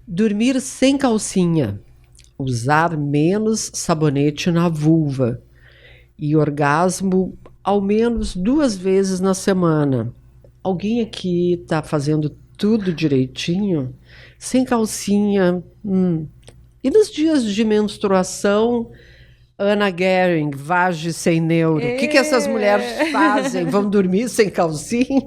Dormir sem calcinha, usar menos sabonete na vulva e orgasmo ao menos 2 vezes na semana. Alguém aqui está fazendo tudo direitinho? Sem calcinha. E nos dias de menstruação, Ana Gehring, vagem sem neuro. O que essas mulheres fazem? Vão dormir sem calcinha?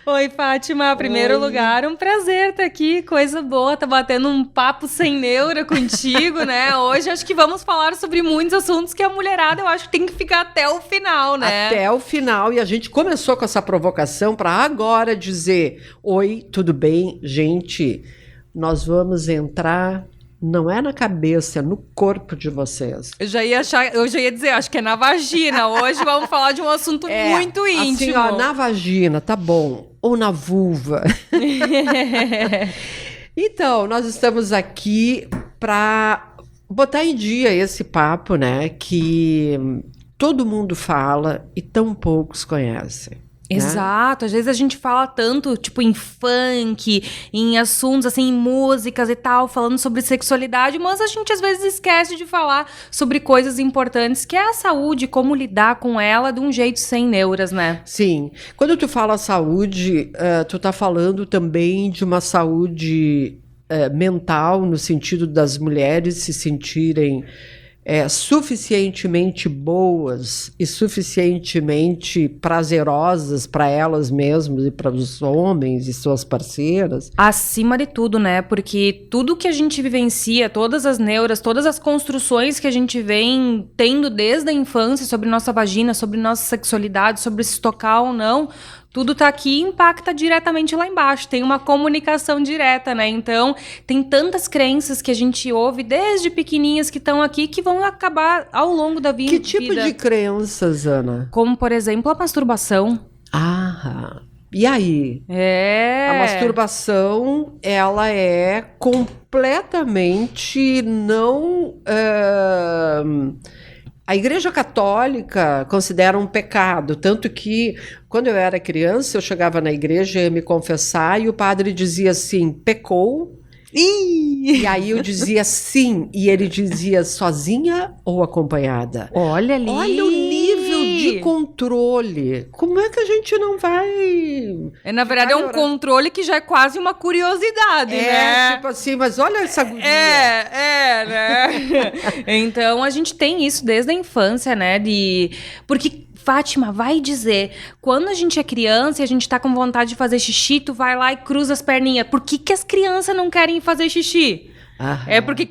Oi, Fátima. Em primeiro lugar, um prazer estar aqui. Coisa boa, tá batendo um papo sem neura contigo, né? Hoje acho que vamos falar sobre muitos assuntos que a mulherada, eu acho que tem que ficar até o final, né? Até o final. E a gente começou com essa provocação para agora dizer: oi, tudo bem? Gente, nós vamos entrar... Não é na cabeça, é no corpo de vocês. Eu já ia dizer, acho que é na vagina. Hoje vamos falar de um assunto muito íntimo. Assim, ó, na vagina, tá bom. Ou na vulva. Então, nós estamos aqui para botar em dia esse papo, né? Que todo mundo fala e tão poucos conhecem. Exato, às vezes a gente fala tanto, tipo, em funk, em assuntos, assim, em músicas e tal, falando sobre sexualidade, mas a gente às vezes esquece de falar sobre coisas importantes, que é a saúde, como lidar com ela de um jeito sem neuras, né? Sim. Quando tu fala saúde, tu tá falando também de uma saúde mental, no sentido das mulheres se sentirem suficientemente boas e suficientemente prazerosas para elas mesmas e para os homens e suas parceiras. Acima de tudo, né? Porque tudo que a gente vivencia, todas as neuras, todas as construções que a gente vem tendo desde a infância sobre nossa vagina, sobre nossa sexualidade, sobre se tocar ou não, tudo tá aqui e impacta diretamente lá embaixo. Tem uma comunicação direta, né? Então, tem tantas crenças que a gente ouve desde pequenininhas que estão aqui que vão acabar ao longo da vida. Que tipo de crenças, Ana? Como, por exemplo, a masturbação. Ah, e aí? A masturbação, ela é completamente não... A Igreja Católica considera um pecado, tanto que quando eu era criança, eu chegava na igreja, ia me confessar e o padre dizia assim, pecou? E aí eu dizia sim, e ele dizia sozinha ou acompanhada? Olha ali! Olha o nível de controle. Como é que a gente não vai... Na verdade, é um controle que já é quase uma curiosidade, né? Tipo assim, mas olha essa guria. Né? Então, a gente tem isso desde a infância, né? Porque... Fátima, vai dizer, quando a gente é criança e a gente tá com vontade de fazer xixi, tu vai lá e cruza as perninhas. Por que as crianças não querem fazer xixi? É porque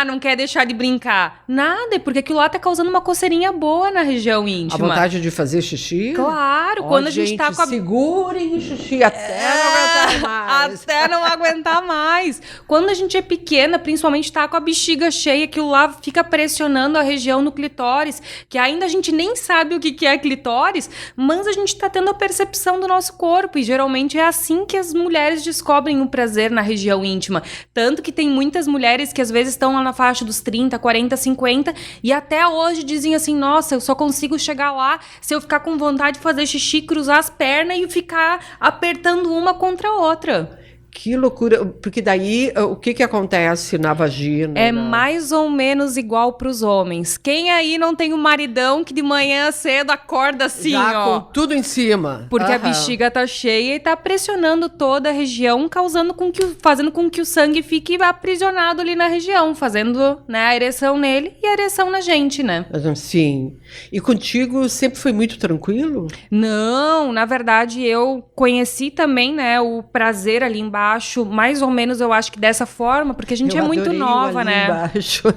não quer deixar de brincar. Nada, é porque aquilo lá tá causando uma coceirinha boa na região íntima. A vontade de fazer xixi? Claro, quando a gente tá com a... segurem o xixi até não aguentar mais. Até não aguentar mais. Quando a gente é pequena, principalmente tá com a bexiga cheia, aquilo lá fica pressionando a região no clitóris, que ainda a gente nem sabe o que é clitóris, mas a gente tá tendo a percepção do nosso corpo, e geralmente é assim que as mulheres descobrem o prazer na região íntima. Tanto que tem muitas mulheres que às vezes estão lá na faixa dos 30, 40, 50 e até hoje dizem assim, nossa, eu só consigo chegar lá se eu ficar com vontade de fazer xixi, cruzar as pernas e ficar apertando uma contra a outra. Que loucura, porque daí o que acontece na vagina? É mais ou menos igual para os homens. Quem aí não tem um maridão que de manhã cedo acorda assim, já com tudo em cima? Porque a bexiga tá cheia e tá pressionando toda a região, fazendo com que o sangue fique aprisionado ali na região, fazendo, né, a ereção nele e a ereção na gente, né? Sim. E contigo sempre foi muito tranquilo? Não, na verdade eu conheci também, né, o prazer ali embaixo, mais ou menos eu acho que dessa forma, porque a gente é muito nova, né? Embaixo.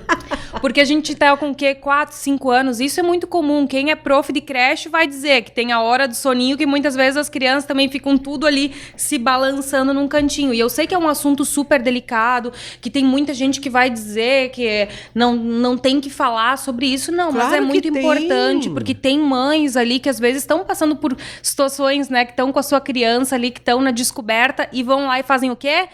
Porque a gente tá com o quê? 4, 5 anos, isso é muito comum. Quem é prof de creche vai dizer que tem a hora do soninho, que muitas vezes as crianças também ficam tudo ali se balançando num cantinho. E eu sei que é um assunto super delicado, que tem muita gente que vai dizer que não tem que falar sobre isso. Não, claro, mas é muito importante, porque tem mães ali que às vezes estão passando por situações, né, que estão com a sua criança ali, que estão na descoberta e vão lá e fazem o quê?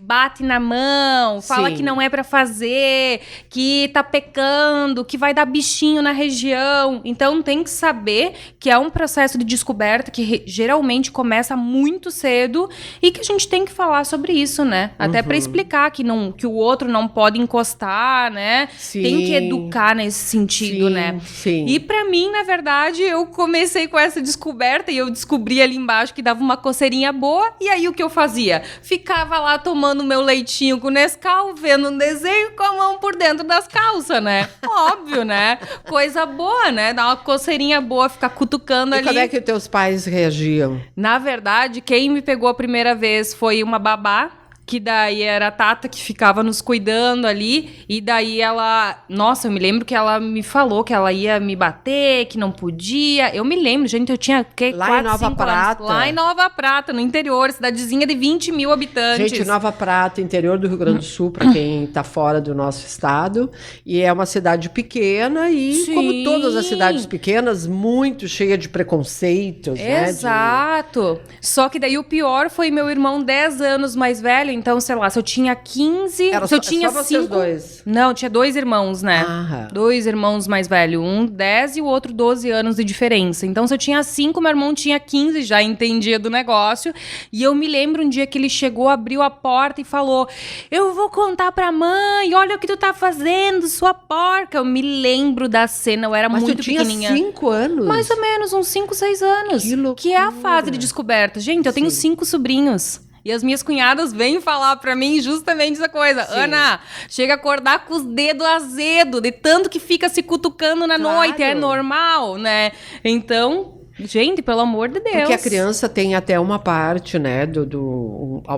bate na mão, fala Sim. que não é pra fazer, que tá pecando, que vai dar bichinho na região. Então tem que saber que é um processo de descoberta que geralmente começa muito cedo e que a gente tem que falar sobre isso, né? Até pra explicar que o outro não pode encostar, né? Sim. Tem que educar nesse sentido, Sim, né? sim. E pra mim, na verdade, eu comecei com essa descoberta e eu descobri ali embaixo que dava uma coceirinha boa. E aí o que eu fazia? Ficava lá tomando meu leitinho com Nescau, vendo um desenho com a mão por dentro das calças, né? Óbvio, né? Coisa boa, né? Dar uma coceirinha boa, ficar cutucando E ali. como é que teus pais reagiam? Na verdade, quem me pegou a primeira vez foi uma babá, que daí era a Tata que ficava nos cuidando ali, e daí ela... Nossa, eu me lembro que ela me falou que ela ia me bater, que não podia. Eu me lembro, gente, eu tinha, Lá em 4, Nova 5 Prata. anos. Lá em Nova Prata, no interior, cidadezinha de 20 mil habitantes. Gente, Nova Prata, interior do Rio Grande do Sul, para quem está fora do nosso estado. E é uma cidade pequena e, Sim. como todas as cidades pequenas, muito cheia de preconceitos, né? Exato. Só que daí o pior foi meu irmão 10 anos mais velho, então, sei lá, se eu tinha 15... Era se eu só, tinha só vocês 5... dois. Não, tinha 2 irmãos, né? Aham. 2 irmãos mais velhos. Um 10 e o outro 12 anos de diferença. Então, se eu tinha 5, meu irmão tinha 15, já entendia do negócio. E eu me lembro um dia que ele chegou, abriu a porta e falou: eu vou contar pra mãe, olha o que tu tá fazendo, sua porca. Eu me lembro da cena, eu era Mas muito tu tinha pequenininha. 5 anos? Mais ou menos, uns 5, 6 anos. Que loucura. Que é a fase de descoberta. Gente, eu tenho 5 sobrinhos. E as minhas cunhadas vêm falar pra mim justamente essa coisa. Sim. Ana, chega a acordar com os dedos azedos, de tanto que fica se cutucando na Claro. noite. É normal, né? Então, gente, pelo amor de Deus. Porque a criança tem até uma parte, né,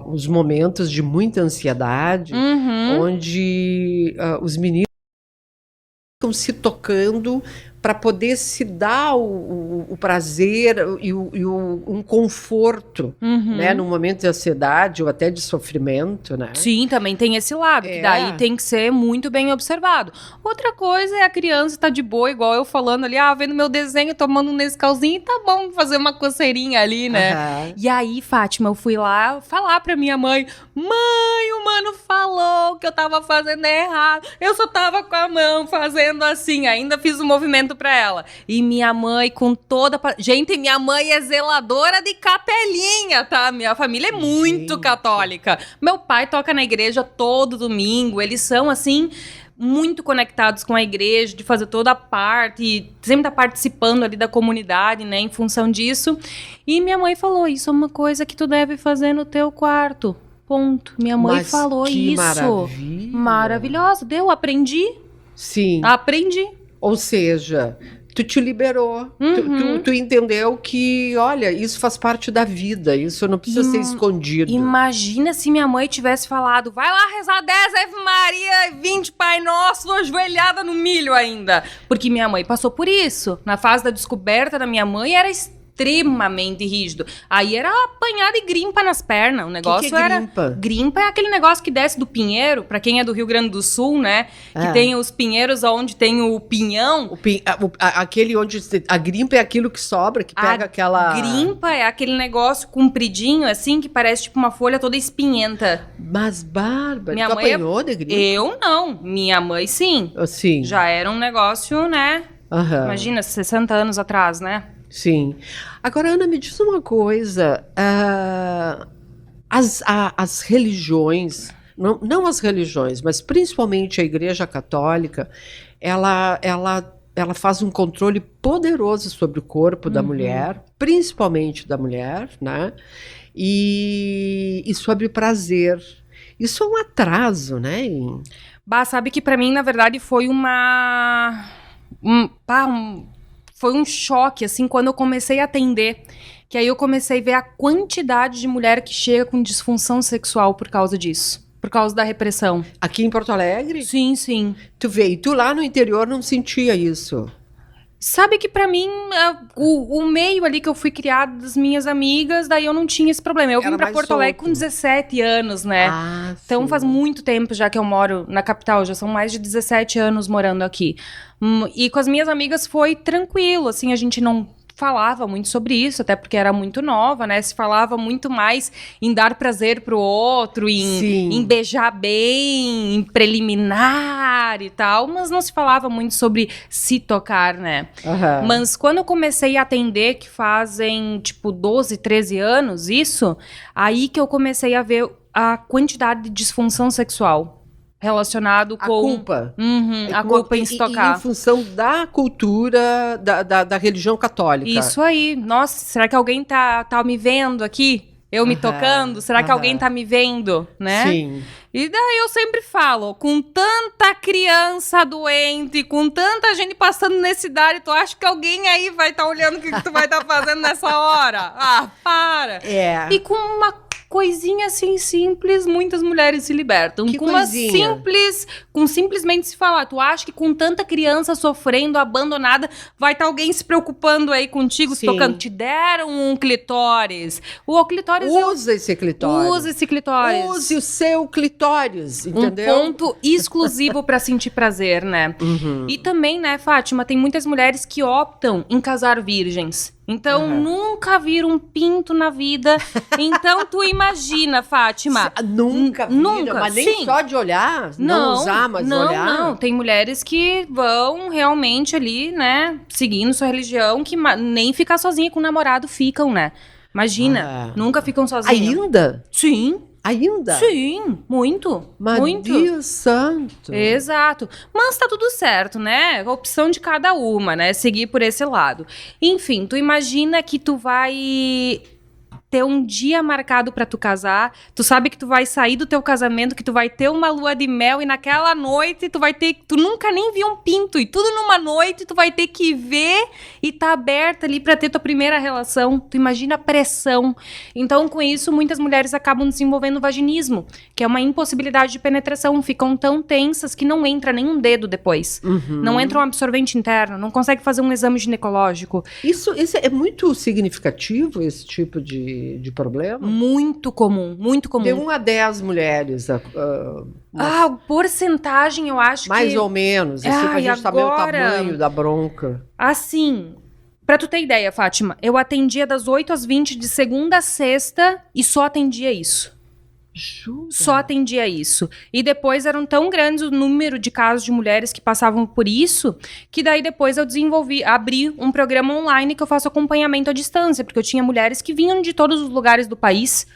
os momentos de muita ansiedade, onde os meninos ficam se tocando para poder se dar o prazer e um conforto, né, num momento de ansiedade ou até de sofrimento, né? Sim, também tem esse lado, que daí tem que ser muito bem observado. Outra coisa é a criança tá de boa, igual eu falando ali, vendo meu desenho, tomando um Nescauzinho, tá bom, fazer uma coceirinha ali, né? Aham. E aí, Fátima, eu fui lá falar pra minha mãe: mãe, o mano falou que eu tava fazendo errado, eu só tava com a mão fazendo assim, ainda fiz um movimento pra ela. E minha mãe com toda... Gente, minha mãe é zeladora de capelinha, tá? Minha família é muito católica. Meu pai toca na igreja todo domingo, eles são assim... muito conectados com a igreja, de fazer toda a parte, e sempre tá participando ali da comunidade, né, em função disso. E minha mãe falou: isso é uma coisa que tu deve fazer no teu quarto. Ponto. Minha mãe Mas falou que isso. maravilha. Maravilhosa. Aprendi. Sim. Aprendi. Ou seja, tu te liberou. Tu entendeu que, olha, isso faz parte da vida, isso não precisa ser escondido. Imagina se minha mãe tivesse falado: vai lá rezar 10 Ave Maria e 20 Pai Nosso, ajoelhada no milho ainda. Porque minha mãe passou por isso. Na fase da descoberta da minha mãe era extremamente rígido. Aí era apanhar de grimpa nas pernas. O negócio que é grimpa? Grimpa é aquele negócio que desce do pinheiro, pra quem é do Rio Grande do Sul, né? Que tem os pinheiros onde tem o pinhão. Aquele onde a grimpa é aquilo que sobra, que pega aquela... Grimpa é aquele negócio compridinho, assim, que parece tipo uma folha toda espinhenta. Mas, Bárbara, Minha tu mãe apanhou de grimpa? Eu não. Minha mãe, sim. Sim. Já era um negócio, né? Aham. Imagina, 60 anos atrás, né? Sim. Agora, Ana, me diz uma coisa. As religiões, não as religiões, mas principalmente a Igreja Católica, ela faz um controle poderoso sobre o corpo da mulher, principalmente da mulher, né? E sobre o prazer. Isso é um atraso, né? Bah, sabe que pra mim, na verdade, foi foi um choque, assim, quando eu comecei a atender. Que aí eu comecei a ver a quantidade de mulher que chega com disfunção sexual por causa disso. Por causa da repressão. Aqui em Porto Alegre? Sim, sim. Tu veio, tu lá no interior não sentia isso? Sabe que pra mim, o meio ali que eu fui criada das minhas amigas, daí eu não tinha esse problema. Eu vim pra Porto Alegre com 17 anos, né? Então faz muito tempo já que eu moro na capital, já são mais de 17 anos morando aqui. E com as minhas amigas foi tranquilo, assim, a gente não falava muito sobre isso, até porque era muito nova, né? Se falava muito mais em dar prazer pro outro, em beijar bem, em preliminar e tal, mas não se falava muito sobre se tocar, né? Aham. Mas quando eu comecei a atender, que fazem, tipo, 12, 13 anos, isso, aí que eu comecei a ver a quantidade de disfunção sexual relacionado A com... culpa. Uhum, a culpa em se E tocar. em função da cultura da religião católica. Isso aí. Nossa, será que alguém tá me vendo aqui? Eu me tocando? Será que alguém tá me vendo, né? Sim. E daí eu sempre falo, com tanta criança doente, com tanta gente passando necessidade, tu acha que alguém aí vai estar olhando o que tu vai estar fazendo nessa hora? Ah, para! É. E com uma coisinha assim simples, muitas mulheres se libertam. Que com uma coisinha? com simplesmente se falar, tu acha que com tanta criança sofrendo, abandonada, vai estar alguém se preocupando aí contigo, se Sim. tocando? Te deram um clitóris. O clitóris Usa esse clitóris. usa esse clitóris. Use o seu clitóris, entendeu? Um ponto exclusivo pra sentir prazer, né? Uhum. E também, né, Fátima, tem muitas mulheres que optam em casar virgens. Então, Uhum. nunca viram um pinto na vida. Então, tu imagina, Fátima. Nunca, nunca, mas nem sim. só de olhar, não usar, mas olhar. Não, tem mulheres que vão realmente ali, né, seguindo sua religião, que nem ficar sozinha com o namorado ficam, né? Imagina, nunca ficam sozinhas. Ainda? Sim. Ainda? Sim, muito. Mas muito. Deus santo. Exato. Mas tá tudo certo, né? A opção de cada uma, né? Seguir por esse lado. Enfim, tu imagina que tu vai ter um dia marcado pra tu casar, tu sabe que tu vai sair do teu casamento, que tu vai ter uma lua de mel e naquela noite tu nunca nem viu um pinto e tudo numa noite tu vai ter que ver e tá aberta ali pra ter tua primeira relação. Tu imagina a pressão. Então, com isso, muitas mulheres acabam desenvolvendo vaginismo, que é uma impossibilidade de penetração, ficam tão tensas que não entra nenhum dedo depois. Uhum. Não entra um absorvente interno, não consegue fazer um exame ginecológico. Isso é muito significativo, esse tipo de problema? Muito comum, muito comum. De 1 a 10 mulheres. A porcentagem, eu acho mais que... ou menos, assim, pra Ai, gente saber o agora- tamanho da bronca. Assim, pra tu ter ideia, Fátima, eu atendia das 8 às 20 de segunda a sexta e só atendia isso. Jura? Só atendia isso. E depois eram tão grandes o número de casos de mulheres que passavam por isso, que daí depois eu abri um programa online que eu faço acompanhamento à distância, porque eu tinha mulheres que vinham de todos os lugares do país.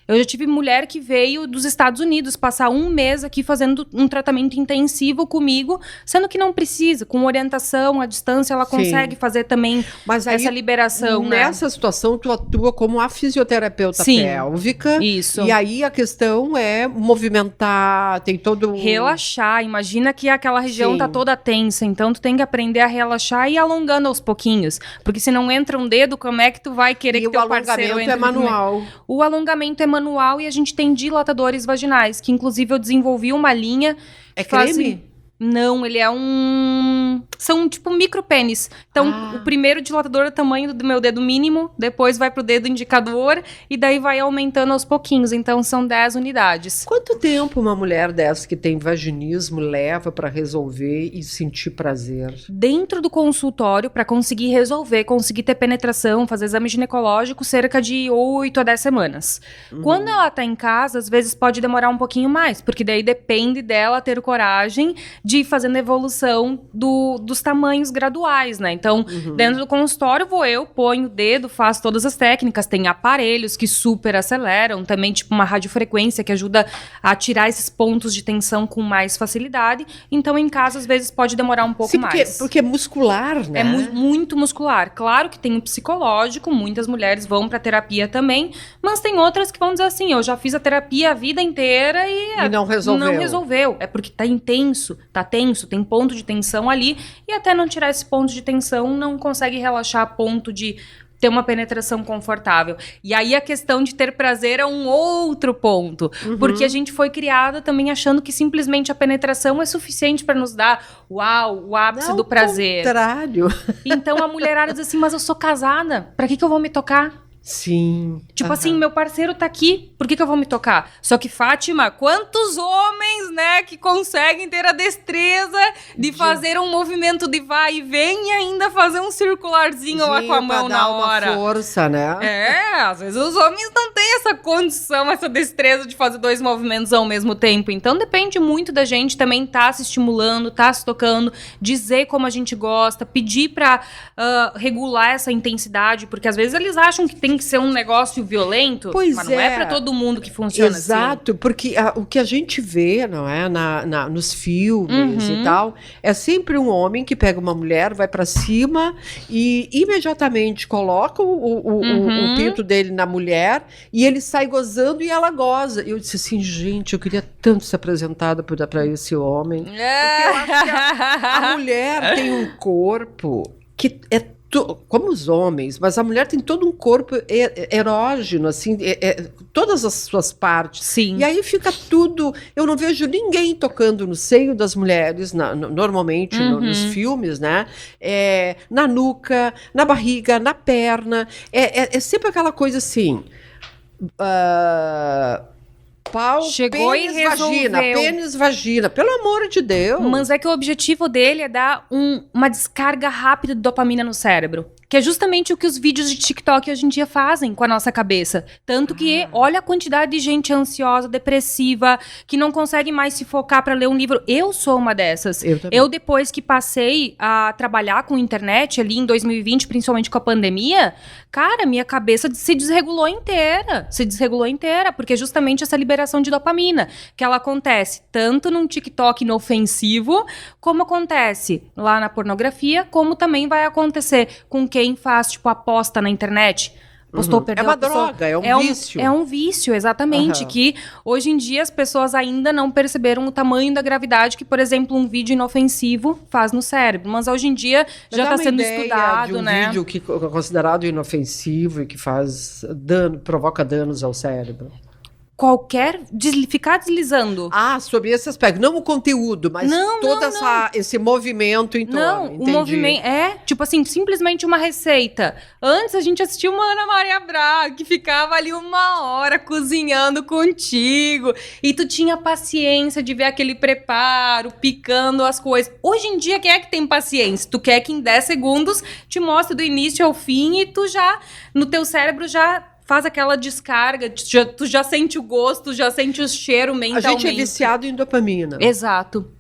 Eu já tive mulher que veio dos Estados Unidos passar um mês aqui fazendo um tratamento intensivo comigo, sendo que não precisa. Com orientação à distância, ela Sim. consegue fazer também Mas aí, essa liberação, né? nessa situação, tu atua como a fisioterapeuta Sim. pélvica. Isso. E aí a questão é movimentar, tem todo... Relaxar. Imagina que aquela região Sim. tá toda tensa, então tu tem que aprender a relaxar e ir alongando aos pouquinhos. Porque se não entra um dedo, como é que tu vai querer E que o teu parceiro alongamento entre é manual. também? O alongamento é manual e a gente tem dilatadores vaginais, que inclusive eu desenvolvi uma linha... É que faz- creme? Não, ele é um... São tipo micropênis. Então, Ah. o primeiro dilatador é o tamanho do meu dedo mínimo, depois vai pro dedo indicador e daí vai aumentando aos pouquinhos. Então, são 10 unidades. Quanto tempo uma mulher dessa que tem vaginismo leva para resolver e sentir prazer? Dentro do consultório, para conseguir resolver, conseguir ter penetração, fazer exame ginecológico, cerca de 8 a 10 semanas. Quando ela tá em casa, às vezes pode demorar um pouquinho mais, porque daí depende dela ter coragem de ir fazendo a evolução dos tamanhos graduais, né? Então, dentro do consultório, ponho o dedo, faço todas as técnicas, tem aparelhos que super aceleram, também tipo uma radiofrequência que ajuda a tirar esses pontos de tensão com mais facilidade. Então, em casa, às vezes pode demorar um pouco Sim, mais. porque é muscular, né? É muito muscular. Claro que tem o psicológico, muitas mulheres vão pra terapia também, mas tem outras que vão dizer assim, eu já fiz a terapia a vida inteira E não resolveu. Não resolveu. É porque tá intenso, tá tenso, tem ponto de tensão ali, e até não tirar esse ponto de tensão, não consegue relaxar a ponto de ter uma penetração confortável. E aí a questão de ter prazer é um outro ponto. Porque a gente foi criada também achando que simplesmente a penetração é suficiente para nos dar, uau, o ápice Não, do prazer. Ao contrário. Então a mulherada diz assim, mas eu sou casada, pra que eu vou me tocar? Sim. Tipo assim, meu parceiro tá aqui, por que eu vou me tocar? Só que, Fátima, quantos homens, né, que conseguem ter a destreza de fazer um movimento de vai e vem e ainda fazer um circularzinho lá com a mão na hora. Uma força, né? Às vezes os homens não têm essa condição, essa destreza de fazer 2 movimentos ao mesmo tempo. Então depende muito da gente também tá se estimulando, tá se tocando, dizer como a gente gosta, pedir pra regular essa intensidade, porque às vezes eles acham que tem que ser um negócio violento, mas não é pra todo mundo que funciona assim. Exato, porque o que a gente vê, não é, nos filmes e tal, é sempre um homem que pega uma mulher, vai pra cima e imediatamente coloca o pinto dele na mulher e ele sai gozando e ela goza. Eu disse assim, gente, eu queria tanto ser apresentada pra esse homem. Porque eu acho que a mulher tem um corpo que é como os homens, mas a mulher tem todo um corpo erógeno, assim, todas as suas partes. Sim. E aí fica tudo... Eu não vejo ninguém tocando no seio das mulheres, normalmente nos filmes, né? Na nuca, na barriga, na perna. É sempre aquela coisa assim... pau, chegou pênis, e resolveu. pênis, vagina. Pelo amor de Deus. Mas é que o objetivo dele é dar uma descarga rápida de dopamina no cérebro. Que é justamente o que os vídeos de TikTok hoje em dia fazem com a nossa cabeça. Tanto que olha a quantidade de gente ansiosa, depressiva, que não consegue mais se focar para ler um livro. Eu sou uma dessas. Eu, depois que passei a trabalhar com internet ali em 2020, principalmente com a pandemia, cara, minha cabeça se desregulou inteira. Se desregulou inteira, porque é justamente essa liberação de dopamina, que ela acontece tanto num TikTok inofensivo, como acontece lá na pornografia, como também vai acontecer com quem faz, tipo, aposta na internet. Postou, perdeu, é uma droga, é um vício. É um vício, exatamente, que hoje em dia as pessoas ainda não perceberam o tamanho da gravidade que, por exemplo, um vídeo inofensivo faz no cérebro. Mas hoje em dia já está sendo estudado, de um né? vídeo que é considerado inofensivo e que faz provoca danos ao cérebro. Ficar deslizando. Sobre esse aspecto. Não o conteúdo, mas esse movimento em torno. Não, o movimento tipo assim, simplesmente uma receita. Antes a gente assistia uma Ana Maria Braga, que ficava ali 1 hora cozinhando contigo. E tu tinha paciência de ver aquele preparo, picando as coisas. Hoje em dia, quem é que tem paciência? Tu quer que em 10 segundos te mostre do início ao fim e tu já, no teu cérebro, já faz aquela descarga, tu já sente o gosto, já sente o cheiro mentalmente. A gente é viciado em dopamina. Exato.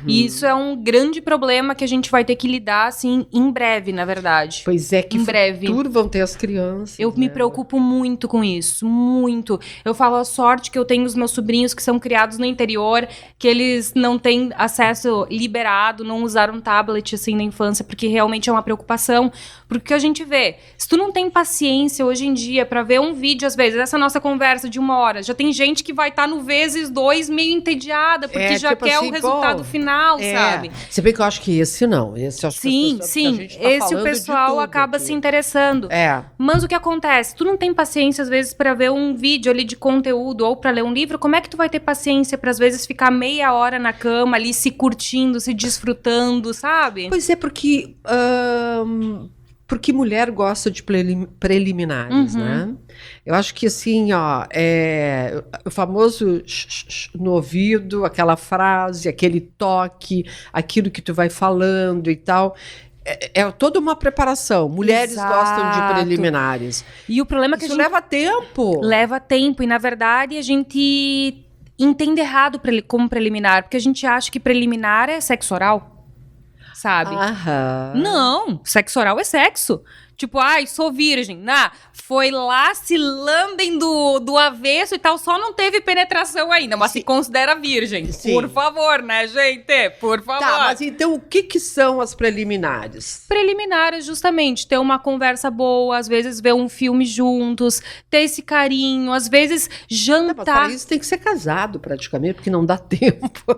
E isso é um grande problema que a gente vai ter que lidar, assim, em breve, na verdade. Pois é, que em breve. futuro vão ter as crianças. Eu me preocupo muito com isso, muito. Eu falo a sorte que eu tenho os meus sobrinhos que são criados no interior, que eles não têm acesso liberado, não usaram tablet, assim, na infância, porque realmente é uma preocupação. Porque a gente vê, se tu não tem paciência hoje em dia pra ver um vídeo, às vezes, essa nossa conversa de 1 hora, já tem gente que vai estar no vezes 2 meio entediada, porque já tipo quer assim, o resultado final, sabe? Se bem que eu acho que esse não. Esse acho sim, que sim. A gente tá esse o pessoal acaba se interessando. Mas o que acontece? Tu não tem paciência, às vezes, pra ver um vídeo ali de conteúdo ou pra ler um livro, como é que tu vai ter paciência pra, às vezes, ficar meia hora na cama ali, se curtindo, se desfrutando, sabe? Pois é, porque mulher gosta de preliminares, né? Eu acho que, assim, o famoso no ouvido, aquela frase, aquele toque, aquilo que tu vai falando e tal, é toda uma preparação. Mulheres gostam de preliminares. E o problema é que isso leva tempo. Leva tempo, e, na verdade, a gente entende errado como preliminar, porque a gente acha que preliminar é sexo oral. Sabe? Não, sexo oral é sexo. Tipo, sou virgem. Foi lá, se lambem do avesso e tal, só não teve penetração ainda, mas se considera virgem. Sim. Por favor, né, gente? Por favor. Tá, mas então o que são as preliminares? Preliminares, justamente, ter uma conversa boa, às vezes ver um filme juntos, ter esse carinho, às vezes jantar. Mas para isso tem que ser casado, praticamente, porque não dá tempo.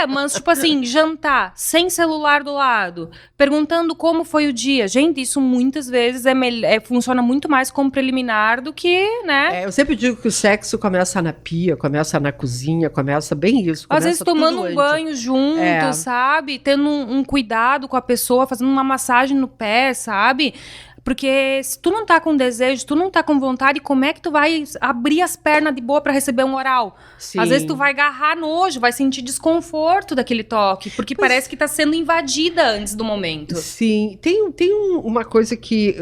Mas tipo assim, jantar, sem celular do lado, perguntando como foi o dia. Gente, isso muitas vezes funciona muito mais como preliminar do que, né? Eu sempre digo que o sexo começa na pia, começa na cozinha, começa bem isso. Às vezes tomando um banho junto, sabe? Tendo um cuidado com a pessoa, fazendo uma massagem no pé, sabe? Porque se tu não tá com desejo, tu não tá com vontade, como é que tu vai abrir as pernas de boa pra receber um oral? Sim. Às vezes tu vai agarrar nojo, vai sentir desconforto daquele toque, porque parece que tá sendo invadida antes do momento. Sim, tem uma coisa que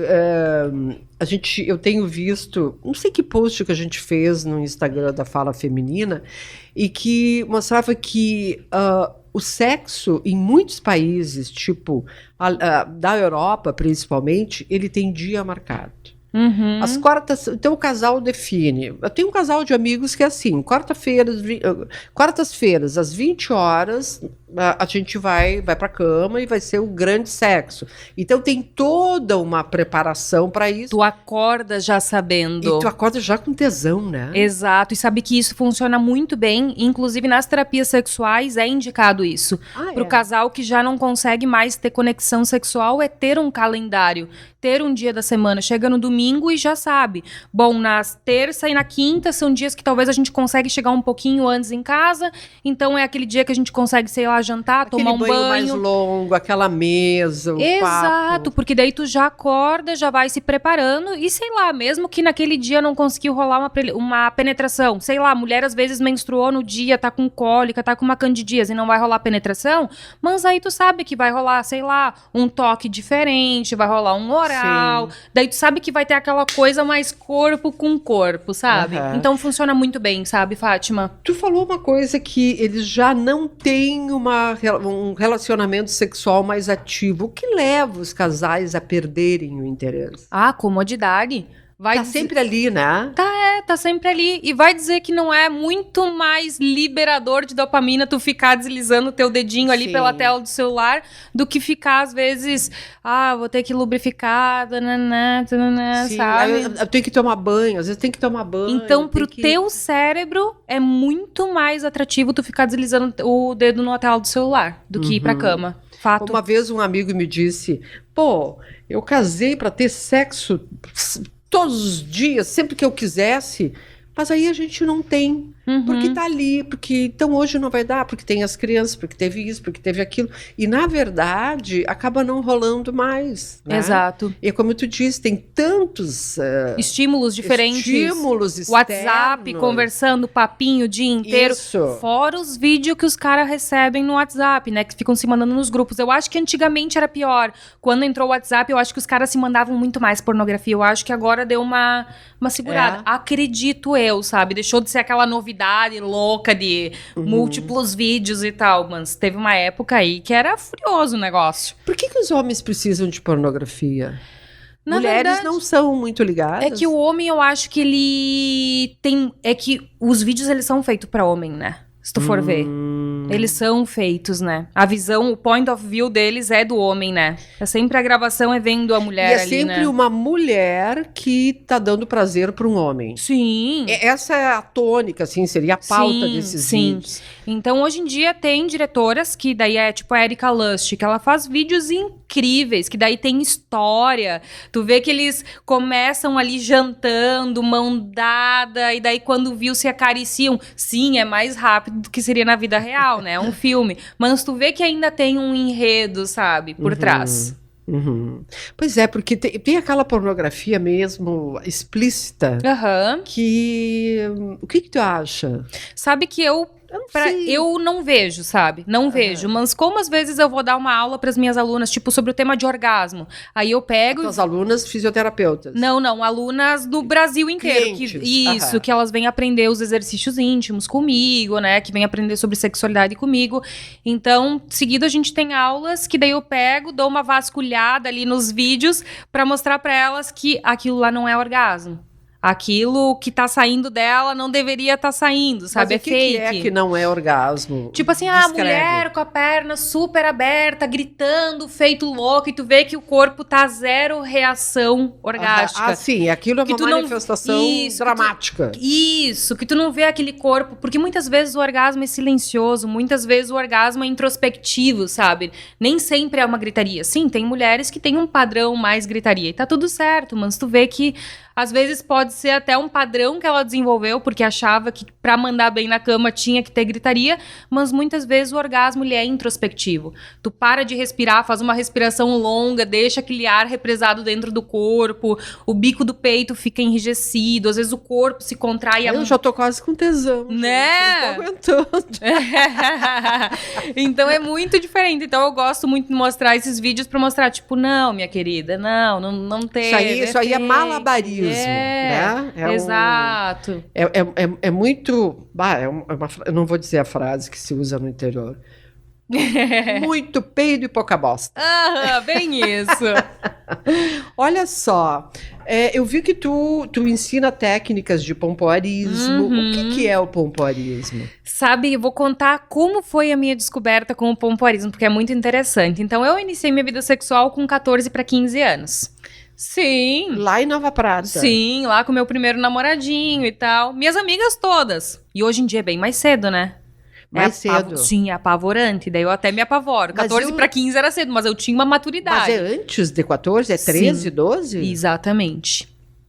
eu tenho visto, não sei que post que a gente fez no Instagram da Fala Feminina, e que mostrava que o sexo em muitos países, tipo da Europa principalmente, ele tem dia marcado. Uhum. As quartas, então o casal define. Eu tenho um casal de amigos que é assim, quartas-feiras, às 20 horas, a gente vai pra cama e vai ser o grande sexo. Então tem toda uma preparação para isso. Tu acorda já sabendo. E tu acorda já com tesão, né? Exato, e sabe que isso funciona muito bem, inclusive nas terapias sexuais é indicado isso. Pro casal que já não consegue mais ter conexão sexual, é ter um calendário, ter um dia da semana, chega no domingo e já sabe. Bom, na terça e na quinta são dias que talvez a gente consegue chegar um pouquinho antes em casa, então é aquele dia que a gente consegue, sei lá, jantar, aquele tomar um banho mais longo, aquela mesa, o Exato, papo. porque daí tu já acorda, já vai se preparando e sei lá, mesmo que naquele dia não conseguiu rolar uma penetração, sei lá, a mulher às vezes menstruou no dia, tá com cólica, tá com uma candidíase e não vai rolar penetração, mas aí tu sabe que vai rolar, sei lá, um toque diferente, vai rolar um oral, Sim. daí tu sabe que vai ter aquela coisa mais corpo com corpo, sabe? Aham. Então funciona muito bem, sabe, Fátima? Tu falou uma coisa que eles já não têm um relacionamento sexual mais ativo. O que leva os casais a perderem o interesse? Ah, comodidade. Vai Tá sempre ali, né? Tá sempre ali. E vai dizer que não é muito mais liberador de dopamina tu ficar deslizando o teu dedinho ali Sim. pela tela do celular do que ficar, às vezes, vou ter que lubrificar, Sim, sabe? eu tenho que tomar banho, às vezes tem que tomar banho. Então, pro tem que... teu cérebro, é muito mais atrativo tu ficar deslizando o dedo na tela do celular do que ir pra cama. Fato. Uma vez um amigo me disse, eu casei para ter sexo todos os dias, sempre que eu quisesse, mas aí a gente não tem, porque tá ali, porque então hoje não vai dar, porque tem as crianças, porque teve isso, porque teve aquilo, e na verdade acaba não rolando mais, né? Exato. E como tu disse, tem tantos estímulos diferentes, estímulos externos. WhatsApp, conversando, papinho o dia inteiro, Isso. fora os vídeos que os caras recebem no WhatsApp, né, que ficam se mandando nos grupos. Eu acho que antigamente era pior, quando entrou o WhatsApp eu acho que os caras se mandavam muito mais pornografia, eu acho que agora deu uma segurada, acredito eu, sabe, deixou de ser aquela novidade louca de múltiplos vídeos e tal, mas teve uma época aí que era furioso o negócio. Por que os homens precisam de pornografia? Na Mulheres verdade, não são muito ligadas. é que o homem, eu acho que ele tem... É que os vídeos, eles são feitos pra homem, né? Se tu for ver. Eles são feitos, né? A visão, o point of view deles é do homem, né? É sempre a gravação é vendo a mulher ali, né? E é sempre uma mulher que tá dando prazer para um homem. Sim. Essa é a tônica, assim, seria a pauta desses vídeos. Então, hoje em dia, tem diretoras que daí é tipo a Erika Lust, que ela faz vídeos incríveis, que daí tem história. Tu vê que eles começam ali jantando, mão dada, e daí quando viu se acariciam. Sim, é mais rápido do que seria na vida real, né? É um filme. Mas tu vê que ainda tem um enredo, sabe? Por trás. Pois é, porque tem aquela pornografia mesmo explícita que... O que tu acha? Sabe que eu não vejo, sabe? Não vejo. Mas como às vezes eu vou dar uma aula para as minhas alunas, tipo, sobre o tema de orgasmo. Aí eu pego... As alunas fisioterapeutas? Não. Alunas do Brasil inteiro. Clientes. Que elas vêm aprender os exercícios íntimos comigo, né? Que vêm aprender sobre sexualidade comigo. Então, seguido a gente tem aulas que daí eu pego, dou uma vasculhada ali nos vídeos para mostrar para elas que aquilo lá não é orgasmo. Aquilo que tá saindo dela não deveria estar saindo, sabe? Mas o que é que não é orgasmo? Tipo assim, a mulher com a perna super aberta, gritando, feito louco, e tu vê que o corpo tá zero reação orgástica. Sim, aquilo é uma manifestação dramática. Isso, que tu não vê aquele corpo, porque muitas vezes o orgasmo é silencioso, muitas vezes o orgasmo é introspectivo, sabe? Nem sempre é uma gritaria. Sim, tem mulheres que têm um padrão mais gritaria, e tá tudo certo, mas tu vê que Às vezes pode ser até um padrão que ela desenvolveu, porque achava que pra mandar bem na cama tinha que ter gritaria, mas muitas vezes o orgasmo ele é introspectivo. Tu para de respirar, faz uma respiração longa, deixa aquele ar represado dentro do corpo, o bico do peito fica enrijecido, às vezes o corpo se contrai. Eu já tô quase com tesão. Né? Não tô aguentando. Então é muito diferente. Então eu gosto muito de mostrar esses vídeos pra mostrar, tipo, não, minha querida, não tem. Isso aí é malabarismo, né? Exato. É muito... eu não vou dizer a frase que se usa no interior. Muito peido e pouca bosta. Bem isso. Olha só, eu vi que tu ensina técnicas de pompoarismo. O que é o pompoarismo? Sabe, eu vou contar como foi a minha descoberta com o pompoarismo, porque é muito interessante. Então, eu iniciei minha vida sexual com 14 para 15 anos. Sim. Lá em Nova Prata. Sim, lá com meu primeiro namoradinho e tal. Minhas amigas todas. E hoje em dia é bem mais cedo, né? Mais cedo. Sim, é apavorante. Daí eu até me apavoro. 14 para 15 era cedo, mas eu tinha uma maturidade. Mas é antes de 14? É 13, Sim. 12? Exatamente.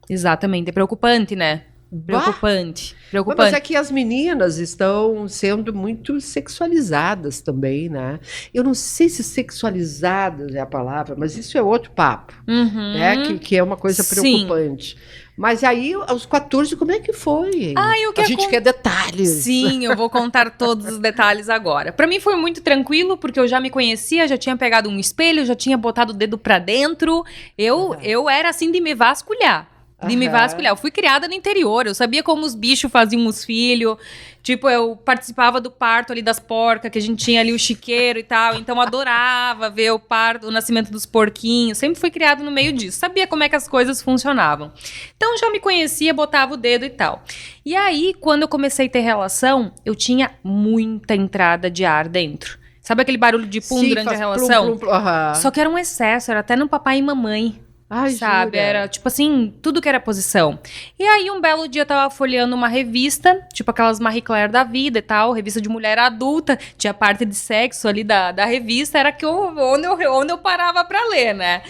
É preocupante, né? Preocupante. Mas é que as meninas estão sendo muito sexualizadas também, né? Eu não sei se sexualizadas é a palavra, mas isso é outro papo, né? Que é uma coisa preocupante. Mas aí, aos 14, como é que foi? A gente quer detalhes. Sim, eu vou contar todos os detalhes agora. Pra mim foi muito tranquilo, porque eu já me conhecia, já tinha pegado um espelho, já tinha botado o dedo pra dentro. Eu era assim de me vasculhar. Me vasculhar. Eu fui criada no interior, eu sabia como os bichos faziam os filhos. Tipo, eu participava do parto ali das porcas, que a gente tinha ali o chiqueiro e tal. Então, adorava ver o parto, o nascimento dos porquinhos. Sempre fui criada no meio disso. Sabia como é que as coisas funcionavam. Então, já me conhecia, botava o dedo e tal. E aí, quando eu comecei a ter relação, eu tinha muita entrada de ar dentro. Sabe aquele barulho de pum durante a relação? Plum. Só que era um excesso, era até no papai e mamãe. Ai, sabe, jura? era tipo assim, tudo que era posição. E aí um belo dia eu tava folheando uma revista, tipo aquelas Marie Claire da vida e tal, revista de mulher adulta, tinha parte de sexo ali da revista, era onde eu parava pra ler, né?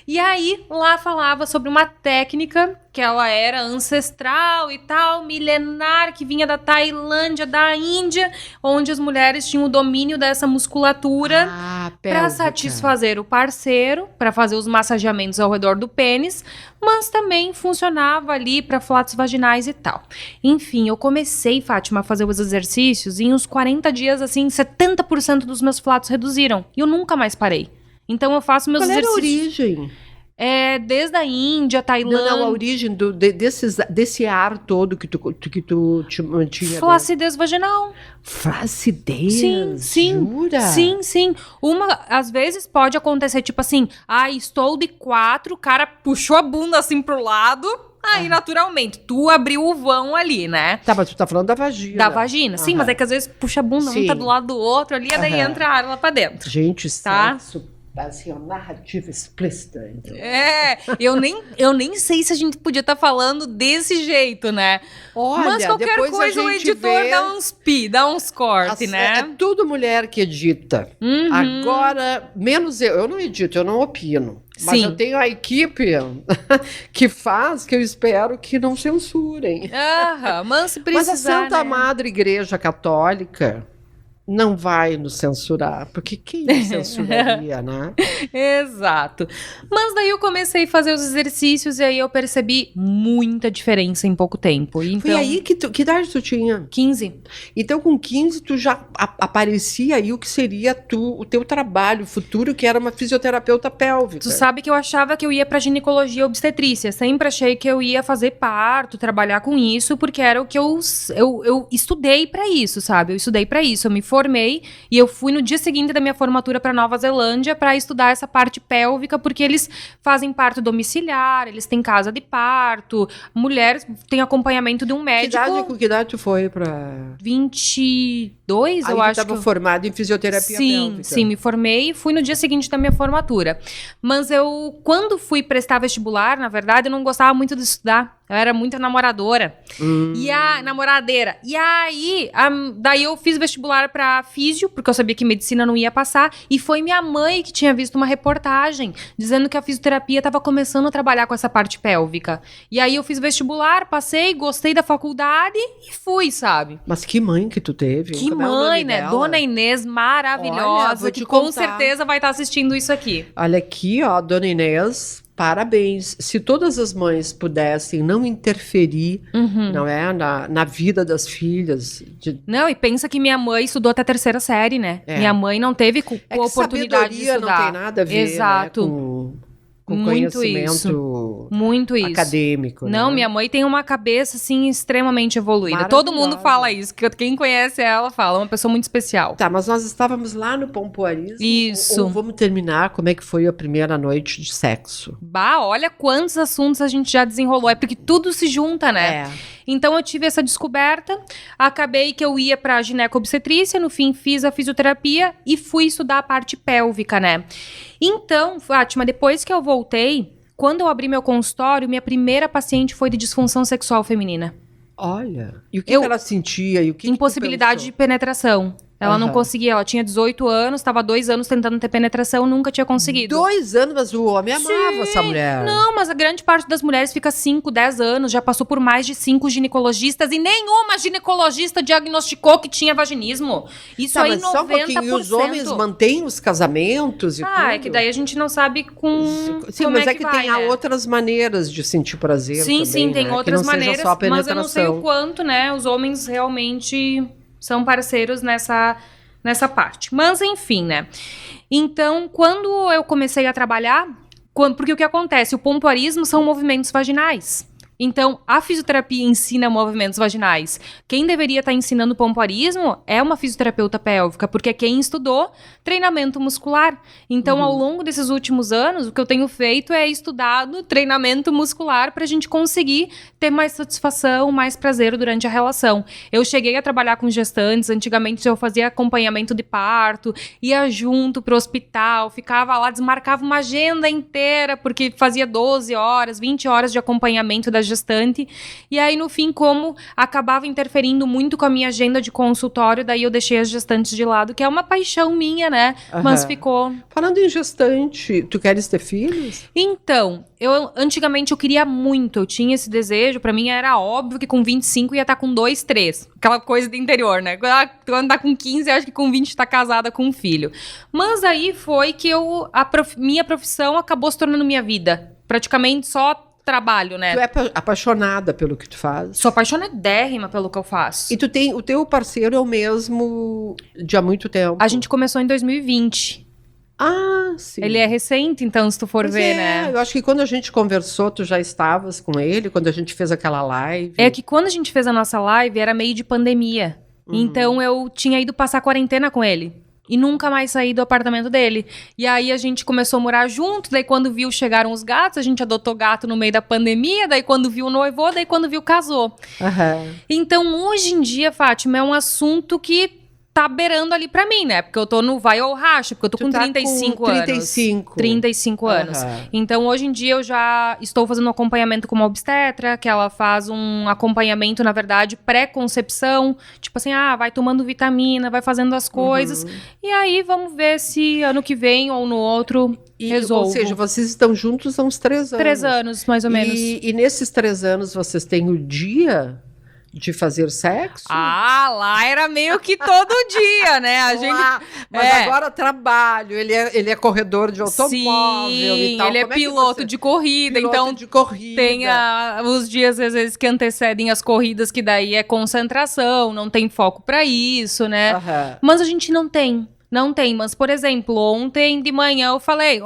E aí lá falava sobre uma técnica que ela era ancestral e tal, milenar, que vinha da Tailândia, da Índia, onde as mulheres tinham o domínio dessa musculatura para satisfazer o parceiro, para fazer os massageamentos ao redor do pênis, mas também funcionava ali para flatos vaginais e tal. Enfim, eu comecei, Fátima, a fazer os exercícios e em uns 40 dias, assim, 70% dos meus flatos reduziram. E eu nunca mais parei. Então eu faço meus exercícios. Qual era a origem? Desde a Índia, Tailândia... Não, a origem desse ar todo que tu tinha. Flacidez vaginal. Flacidez? Sim. Jura? Sim. Às vezes pode acontecer, tipo assim, estou de 4, o cara puxou a bunda assim pro lado... Aí, naturalmente, tu abriu o vão ali, né? Tá, mas tu tá falando da vagina. Da vagina, sim, mas é que às vezes puxa a bunda, um tá do lado do outro ali, e daí entra ar lá pra dentro. Gente, tá? Sexo, assim, uma narrativa explícita. Então. Eu nem sei se a gente podia estar falando desse jeito, né? Olha, mas qualquer coisa o editor dá uns dá uns cortes, né? É tudo mulher que edita. Agora, menos eu não edito, eu não opino. Mas eu tenho a equipe que faz, que eu espero que não censurem. Mas se precisar, mas a Santa Madre Igreja Católica não vai nos censurar, porque quem nos censuraria, né? Exato. Mas daí eu comecei a fazer os exercícios e aí eu percebi muita diferença em pouco tempo. Então, foi aí que idade tu tinha? 15. Então com 15 tu já aparecia aí o que seria o teu trabalho futuro, que era uma fisioterapeuta pélvica. Tu sabe que eu achava que eu ia pra ginecologia e obstetrícia. Sempre achei que eu ia fazer parto, trabalhar com isso, porque era o que eu estudei pra isso, sabe? Eu estudei pra isso, eu me formei e eu fui no dia seguinte da minha formatura para Nova Zelândia para estudar essa parte pélvica, porque eles fazem parto domiciliar, eles têm casa de parto, mulheres têm acompanhamento de um médico. Com que idade tu foi para 22, aí eu acho. Aí tu estava formada em fisioterapia pélvica. Sim, me formei e fui no dia seguinte da minha formatura. Mas quando fui prestar vestibular, na verdade, eu não gostava muito de estudar. Eu era muito namoradora. E a namoradeira. E aí, daí eu fiz vestibular para pra físio, porque eu sabia que medicina não ia passar, e foi minha mãe que tinha visto uma reportagem dizendo que a fisioterapia estava começando a trabalhar com essa parte pélvica. E aí eu fiz vestibular, passei, gostei da faculdade e fui, sabe? Mas que mãe que tu teve? Que Como é o nome mãe, né? dela? Dona Inês, maravilhosa, Olha, vou te que com contar. certeza vai estar assistindo isso aqui. Olha aqui, ó, Dona Inês, parabéns. Se todas as mães pudessem não interferir, não é, na vida das filhas. Não, e pensa que minha mãe estudou até a 3ª série, né? É. Minha mãe não teve É que oportunidade de sabedoria estudar. não tem nada a ver, Exato. né, com Muito conhecimento Muito isso. acadêmico. Não, né? minha mãe tem uma cabeça, assim, extremamente evoluída. Todo mundo Maravilhosa. fala isso, que quem conhece ela fala, uma pessoa muito especial. Tá, mas nós estávamos lá no pompoarismo. Isso. Ou vamos terminar como é que foi a primeira noite de sexo. Bah, olha quantos assuntos a gente já desenrolou. É porque tudo se junta, né? Então eu tive essa descoberta, acabei que eu ia pra gineco-obstetrícia, no fim fiz a fisioterapia e fui estudar a parte pélvica, né? Então, Fátima, depois que eu voltei, quando eu abri meu consultório, minha primeira paciente foi de disfunção sexual feminina. Olha, e o que ela sentia? E o que Impossibilidade de penetração. Ela não conseguia, ela tinha 18 anos, estava há 2 anos tentando ter penetração, nunca tinha conseguido. 2 anos, mas o homem amava essa mulher. Não, mas a grande parte das mulheres fica 5, 10 anos, já passou por mais de 5 ginecologistas e nenhuma ginecologista diagnosticou que tinha vaginismo. Isso aí, mas 90%. só um pouquinho, e os homens mantêm os casamentos e tudo? É que daí a gente não sabe Sim, como mas é que vai, tem né? outras maneiras de sentir prazer também, Sim, tem né? outras que não maneiras, seja só a mas eu não sei o penetração. quanto, né, os homens realmente são parceiros nessa parte. Mas, enfim, né? Então, quando eu comecei a trabalhar, porque o que acontece? O pompoarismo são movimentos vaginais. Então, a fisioterapia ensina movimentos vaginais. Quem deveria estar ensinando pompoarismo é uma fisioterapeuta pélvica, porque é quem estudou treinamento muscular. Então, ao longo desses últimos anos, o que eu tenho feito é estudado treinamento muscular para a gente conseguir ter mais satisfação, mais prazer durante a relação. Eu cheguei a trabalhar com gestantes, antigamente eu fazia acompanhamento de parto, ia junto pro hospital, ficava lá, desmarcava uma agenda inteira, porque fazia 12 horas, 20 horas de acompanhamento da gestante, e aí no fim, como acabava interferindo muito com a minha agenda de consultório, daí eu deixei as gestantes de lado, que é uma paixão minha, né? Mas ficou... Falando em gestante, tu queres ter filhos? Então, antigamente eu queria muito, eu tinha esse desejo, pra mim era óbvio que com 25 ia estar com 2, 3, aquela coisa do interior, né? Quando tá com 15, eu acho que com 20 tá casada com um filho. Mas aí foi que minha profissão acabou se tornando minha vida, praticamente só trabalho, né? Tu é apaixonada pelo que tu faz? Sou apaixonadérrima pelo que eu faço. E o teu parceiro é o mesmo de há muito tempo? A gente começou em 2020. Ah, sim. Ele é recente, então, se tu for ver, né? Eu acho que quando a gente conversou, tu já estavas com ele, quando a gente fez aquela live. É que quando a gente fez a nossa live, era meio de pandemia. Então, eu tinha ido passar quarentena com ele. E nunca mais saí do apartamento dele. E aí a gente começou a morar junto, daí quando viu chegaram os gatos, a gente adotou gato no meio da pandemia, daí quando viu noivou, daí quando viu casou. Então hoje em dia, Fátima, é um assunto que tá beirando ali pra mim, né? Porque eu tô no vai ou racha, porque eu tô com 35 anos. 35 anos. Então, hoje em dia, eu já estou fazendo um acompanhamento com uma obstetra, que ela faz um acompanhamento, na verdade, pré-concepção. Tipo assim, vai tomando vitamina, vai fazendo as coisas. E aí, vamos ver se ano que vem ou no outro resolvo. Ou seja, vocês estão juntos há uns 3 anos. 3 anos, mais ou menos. E nesses 3 anos, vocês têm o dia de fazer sexo? Lá era meio que todo dia, né? Mas agora trabalho, ele é corredor de automóvel e tal. Ele é piloto de corrida, então de corrida. Tem os dias, às vezes, que antecedem as corridas, que daí é concentração, não tem foco pra isso, né? Mas a gente não tem, mas, por exemplo, ontem de manhã eu falei,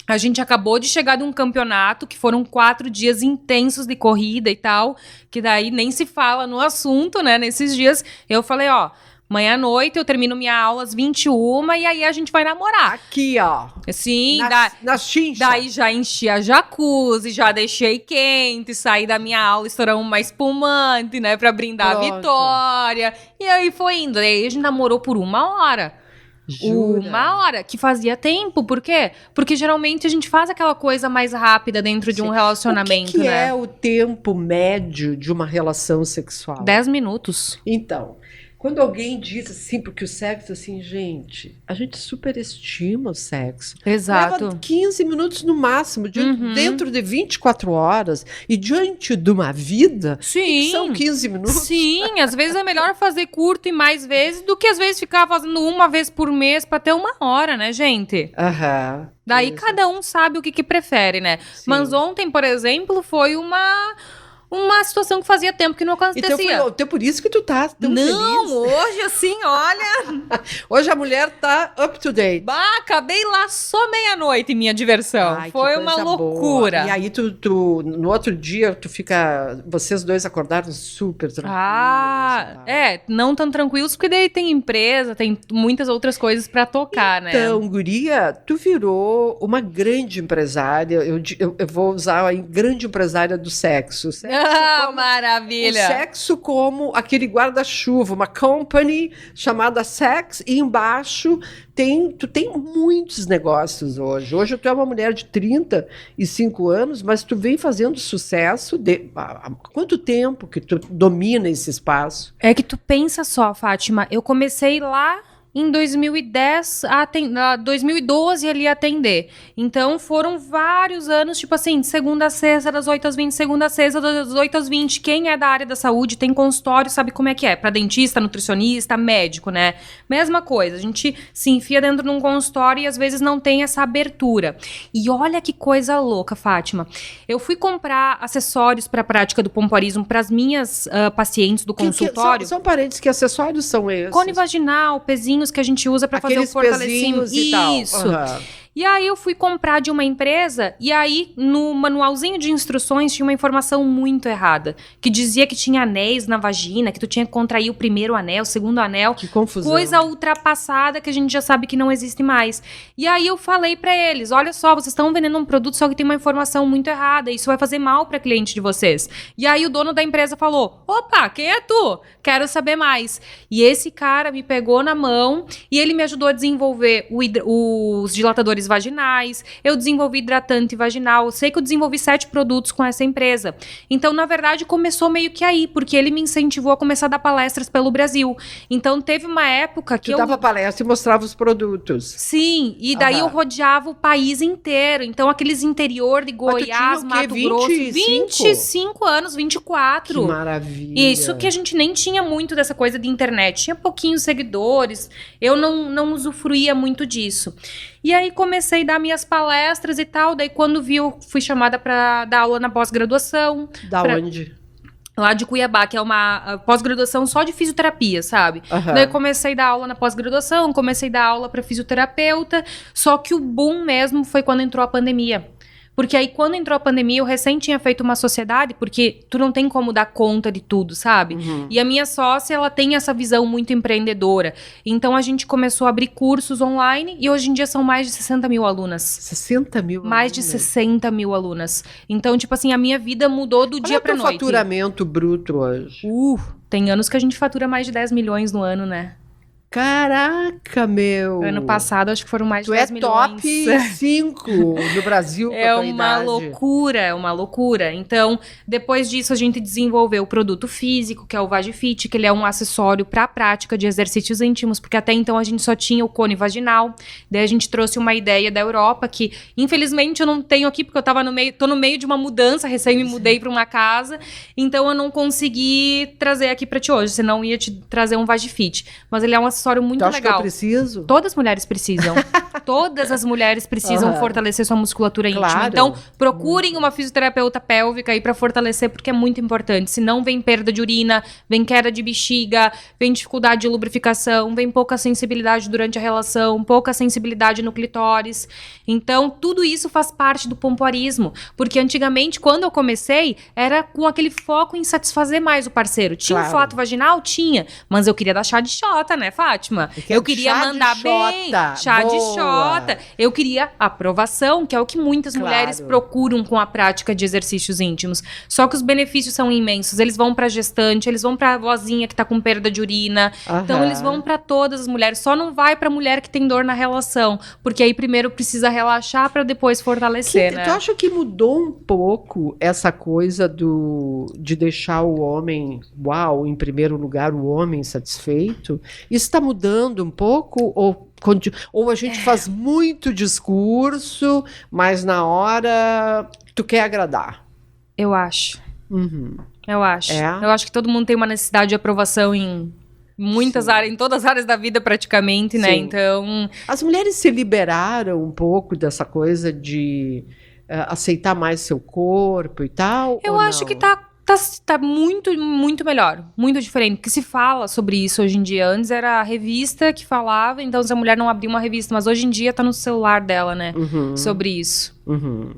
a gente acabou de chegar de um campeonato que foram 4 dias intensos de corrida e tal, que daí nem se fala no assunto, né? Nesses dias, eu falei, amanhã à noite eu termino minha aula às 21 e aí a gente vai namorar. Aqui, ó. Sim, na chincha. Daí já enchi a jacuzzi, já deixei quente, saí da minha aula, estouramos uma espumante, né? Pra brindar a vitória. E aí foi indo. Aí a gente namorou por 1 hora. Jura? 1 hora, que fazia tempo. Por quê? Porque geralmente a gente faz aquela coisa mais rápida dentro de um relacionamento, o que né? é o tempo médio de uma relação sexual? 10 minutos. Então, Quando alguém diz assim, porque o sexo, assim, gente, a gente superestima o sexo. Exato. Leva 15 minutos no máximo, dentro de 24 horas, e diante de uma vida, que são 15 minutos. Sim, às vezes é melhor fazer curto e mais vezes do que às vezes ficar fazendo uma vez por mês pra ter 1 hora, né, gente? Aham. Daí Isso. cada um sabe o que prefere, né? Sim. Mas ontem, por exemplo, foi uma situação que fazia tempo que não acontecia. Então por isso que tu tá tão feliz. Não, hoje assim, olha... Hoje a mulher tá up to date. Bah, acabei lá só meia-noite, minha diversão. Ai, que foi uma coisa loucura. boa. E aí no outro dia, vocês dois acordaram super tranquilos. Não tão tranquilos, porque daí tem empresa, tem muitas outras coisas pra tocar, né? Então, guria, tu virou uma grande empresária, eu vou usar a grande empresária do sexo. Maravilha! O sexo como aquele guarda-chuva, uma company chamada Sex, e embaixo tu tem muitos negócios hoje. Hoje tu é uma mulher de 35 anos, mas tu vem fazendo sucesso há quanto tempo que tu domina esse espaço? É que tu pensa só, Fátima, eu comecei lá em 2010, 2012 ali a atender. Então foram vários anos, tipo assim, de segunda a sexta, das 8 às 20, segunda a sexta, das 8 às 20. Quem é da área da saúde, tem consultório, sabe como é que é. Pra dentista, nutricionista, médico, né? Mesma coisa, a gente se enfia dentro de um consultório e às vezes não tem essa abertura. E olha que coisa louca, Fátima. Eu fui comprar acessórios pra prática do pompoarismo pras minhas pacientes do consultório. São parentes, que acessórios são esses? Cone vaginal, pezinho que a gente usa para fazer o fortalecimento. Isso. E aí eu fui comprar de uma empresa e aí no manualzinho de instruções tinha uma informação muito errada, que dizia que tinha anéis na vagina, que tu tinha que contrair o primeiro anel, o segundo anel. Que confusão. Coisa ultrapassada que a gente já sabe que não existe mais. E aí eu falei para eles, olha só, vocês estão vendendo um produto só que tem uma informação muito errada, isso vai fazer mal para cliente de vocês. E aí o dono da empresa falou, opa, quem é tu? Quero saber mais. E esse cara me pegou na mão e ele me ajudou a desenvolver os dilatadores vaginais, eu desenvolvi hidratante vaginal, eu sei que eu desenvolvi 7 produtos com essa empresa. Então, na verdade, começou meio que aí, porque ele me incentivou a começar a dar palestras pelo Brasil. Então, teve uma época que tu dava palestra e mostrava os produtos. Sim, e daí eu rodeava o país inteiro. Então, aqueles interior de Goiás, Mato Grosso, 25 anos, 24. Que maravilha. Isso que a gente nem tinha muito dessa coisa de internet. Tinha pouquinhos seguidores, eu não usufruía muito disso. E aí comecei a dar minhas palestras e tal, daí quando vi, eu fui chamada para dar aula na pós-graduação. Onde? Lá de Cuiabá, que é uma pós-graduação só de fisioterapia, sabe? Daí comecei a dar aula na pós-graduação, comecei a dar aula para fisioterapeuta, só que o boom mesmo foi quando entrou a pandemia. Porque aí, quando entrou a pandemia, eu recém tinha feito uma sociedade, porque tu não tem como dar conta de tudo, sabe? E a minha sócia, ela tem essa visão muito empreendedora. Então, a gente começou a abrir cursos online e hoje em dia são mais de 60 mil alunas. 60 mil mais de 60 mil alunas. Então, tipo assim, a minha vida mudou do dia pra noite. Qual é o teu faturamento bruto hoje? Tem anos que a gente fatura mais de 10 milhões no ano, né? Caraca, meu! Ano passado, acho que foram mais de 10 milhões. Tu é top 5 no Brasil com a tua idade. É uma loucura. Então, depois disso, a gente desenvolveu o produto físico, que é o VagiFit, que ele é um acessório para a prática de exercícios íntimos, porque até então a gente só tinha o cone vaginal. Daí a gente trouxe uma ideia da Europa, que infelizmente eu não tenho aqui, porque eu tô no meio de uma mudança, recém me mudei para uma casa, então eu não consegui trazer aqui para ti hoje, senão ia te trazer um VagiFit. Mas ele é um acessório muito legal. Que eu preciso? Todas as mulheres precisam. Todas as mulheres precisam fortalecer sua musculatura íntima. Então, procurem uma fisioterapeuta pélvica aí pra fortalecer, porque é muito importante. Senão vem perda de urina, vem queda de bexiga, vem dificuldade de lubrificação, vem pouca sensibilidade durante a relação, pouca sensibilidade no clitóris. Então, tudo isso faz parte do pompoarismo. Porque antigamente, quando eu comecei, era com aquele foco em satisfazer mais o parceiro. Tinha um flato vaginal? Tinha. Mas eu queria dar chá de xota, né, Fátima? Eu queria mandar bem. Chá de xoxota. Eu queria aprovação, que é o que muitas mulheres procuram com a prática de exercícios íntimos. Só que os benefícios são imensos. Eles vão pra gestante, eles vão pra vozinha que tá com perda de urina. Então, eles vão pra todas as mulheres. Só não vai pra mulher que tem dor na relação. Porque aí primeiro precisa relaxar pra depois fortalecer, né? Tu acha que mudou um pouco essa coisa de deixar o homem, em primeiro lugar, o homem satisfeito? Isso está mudando um pouco? Ou a gente faz muito discurso, mas na hora tu quer agradar? Eu acho. Uhum. Eu acho. Eu acho que todo mundo tem uma necessidade de aprovação em muitas áreas, em todas as áreas da vida praticamente, né? Então... As mulheres se liberaram um pouco dessa coisa de aceitar mais seu corpo e tal? Eu acho que tá muito, muito melhor. Muito diferente. Porque se fala sobre isso hoje em dia. Antes era a revista que falava, então se a mulher não abria uma revista. Mas hoje em dia tá no celular dela, né? Sobre isso.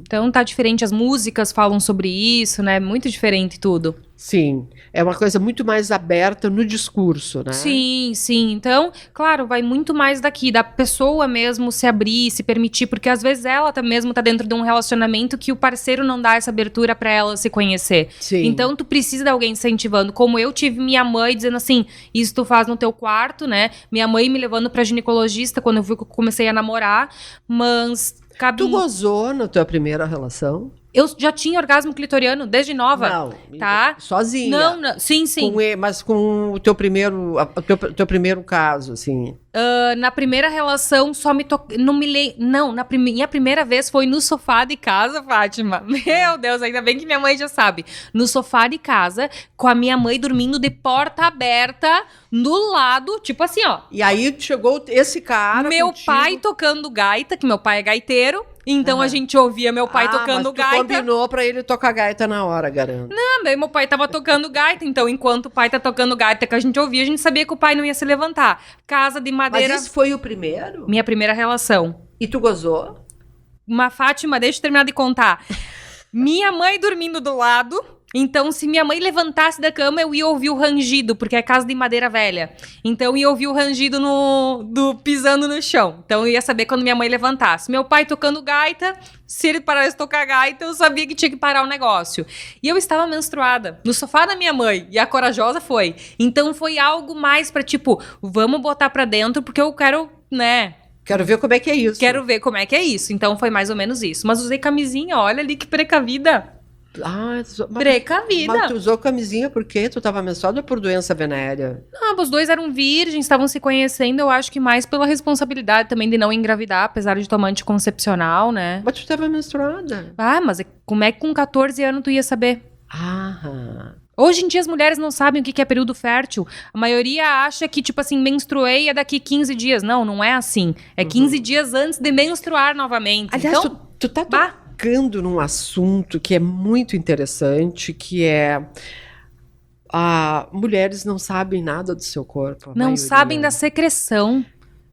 Então tá diferente. As músicas falam sobre isso, né? Muito diferente tudo. Sim, é uma coisa muito mais aberta no discurso, né? Sim, sim. Então, claro, vai muito mais daqui, da pessoa mesmo se abrir, se permitir, porque às vezes ela mesmo tá dentro de um relacionamento que o parceiro não dá essa abertura pra ela se conhecer. Sim. Então, tu precisa de alguém incentivando. Como eu tive minha mãe dizendo assim, isso tu faz no teu quarto, né? Minha mãe me levando pra ginecologista quando eu comecei a namorar, mas... Tu gozou na tua primeira relação? Eu já tinha orgasmo clitoriano desde nova. Não, tá? Sozinha. Não, sim. Mas com o teu primeiro caso, assim. Na primeira relação, só me toquei. Não me lembro. Não, minha primeira vez foi no sofá de casa, Fátima. Meu Deus, ainda bem que minha mãe já sabe. No sofá de casa, com a minha mãe dormindo de porta aberta, no lado, tipo assim, ó. E aí chegou esse cara. Meu pai tocando gaita, que meu pai é gaiteiro. Então a gente ouvia meu pai tocando mas tu gaita. Combinou pra ele tocar gaita na hora, garanto. Não, meu pai tava tocando gaita. Então, enquanto o pai tá tocando gaita que a gente ouvia, a gente sabia que o pai não ia se levantar. Casa de madeira. Mas esse foi o primeiro? Minha primeira relação. E tu gozou? Uma Fátima, deixa eu terminar de contar. Minha mãe dormindo do lado. Então, se minha mãe levantasse da cama, eu ia ouvir o rangido, porque é casa de madeira velha. Então, eu ia ouvir o rangido pisando no chão. Então, eu ia saber quando minha mãe levantasse. Meu pai tocando gaita, se ele parasse de tocar gaita, eu sabia que tinha que parar o negócio. E eu estava menstruada, no sofá da minha mãe, e a corajosa foi. Então, foi algo mais pra, tipo, vamos botar pra dentro, porque eu quero, né... Quero ver como é que é isso. Quero ver como é que é isso. Então, foi mais ou menos isso. Mas usei camisinha, olha ali que precavida. Precavida. Mas tu usou camisinha por quê? Tu tava menstruada ou por doença venérea? Não, os dois eram virgens, estavam se conhecendo, eu acho que mais pela responsabilidade também de não engravidar, apesar de tomar anticoncepcional, né? Mas tu tava menstruada. Mas como é que com 14 anos tu ia saber? Hoje em dia as mulheres não sabem o que é período fértil. A maioria acha que, tipo assim, menstruei é daqui 15 dias. Não, não é assim. É 15 dias antes de menstruar novamente. Aliás, então, tu tá tocando num assunto que é muito interessante, que é... mulheres não sabem nada do seu corpo. Não sabem da secreção.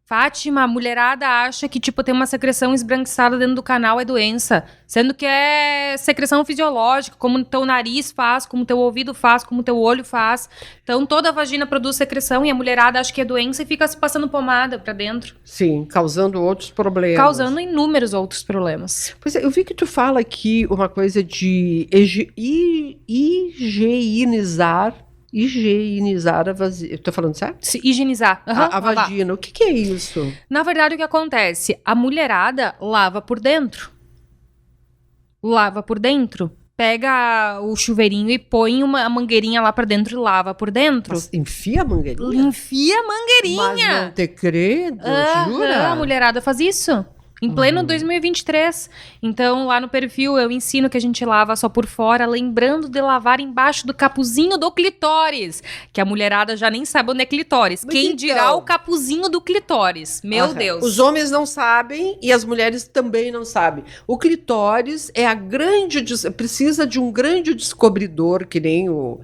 Fátima, a mulherada acha que, tipo, tem uma secreção esbranquiçada dentro do canal é doença. Sendo que é secreção fisiológica, como teu nariz faz, como teu ouvido faz, como teu olho faz. Então, toda a vagina produz secreção e a mulherada acha que é doença e fica se passando pomada pra dentro. Sim, causando outros problemas. Causando inúmeros outros problemas. Pois é, eu vi que tu fala aqui uma coisa de higienizar a vagina. Tô falando certo? Higienizar. A vagina. O que é isso? Na verdade, o que acontece? A mulherada lava por dentro. Pega o chuveirinho e põe a mangueirinha lá pra dentro e lava por dentro. Mas enfia a mangueirinha? Enfia a mangueirinha. Mas não te credo, jura? A mulherada faz isso. Em pleno 2023. Então, lá no perfil, eu ensino que a gente lava só por fora, lembrando de lavar embaixo do capuzinho do clitóris. Que a mulherada já nem sabe onde é clitóris. Mas quem dirá o capuzinho do clitóris? Meu Deus. Os homens não sabem e as mulheres também não sabem. O clitóris é precisa de um grande descobridor, que nem o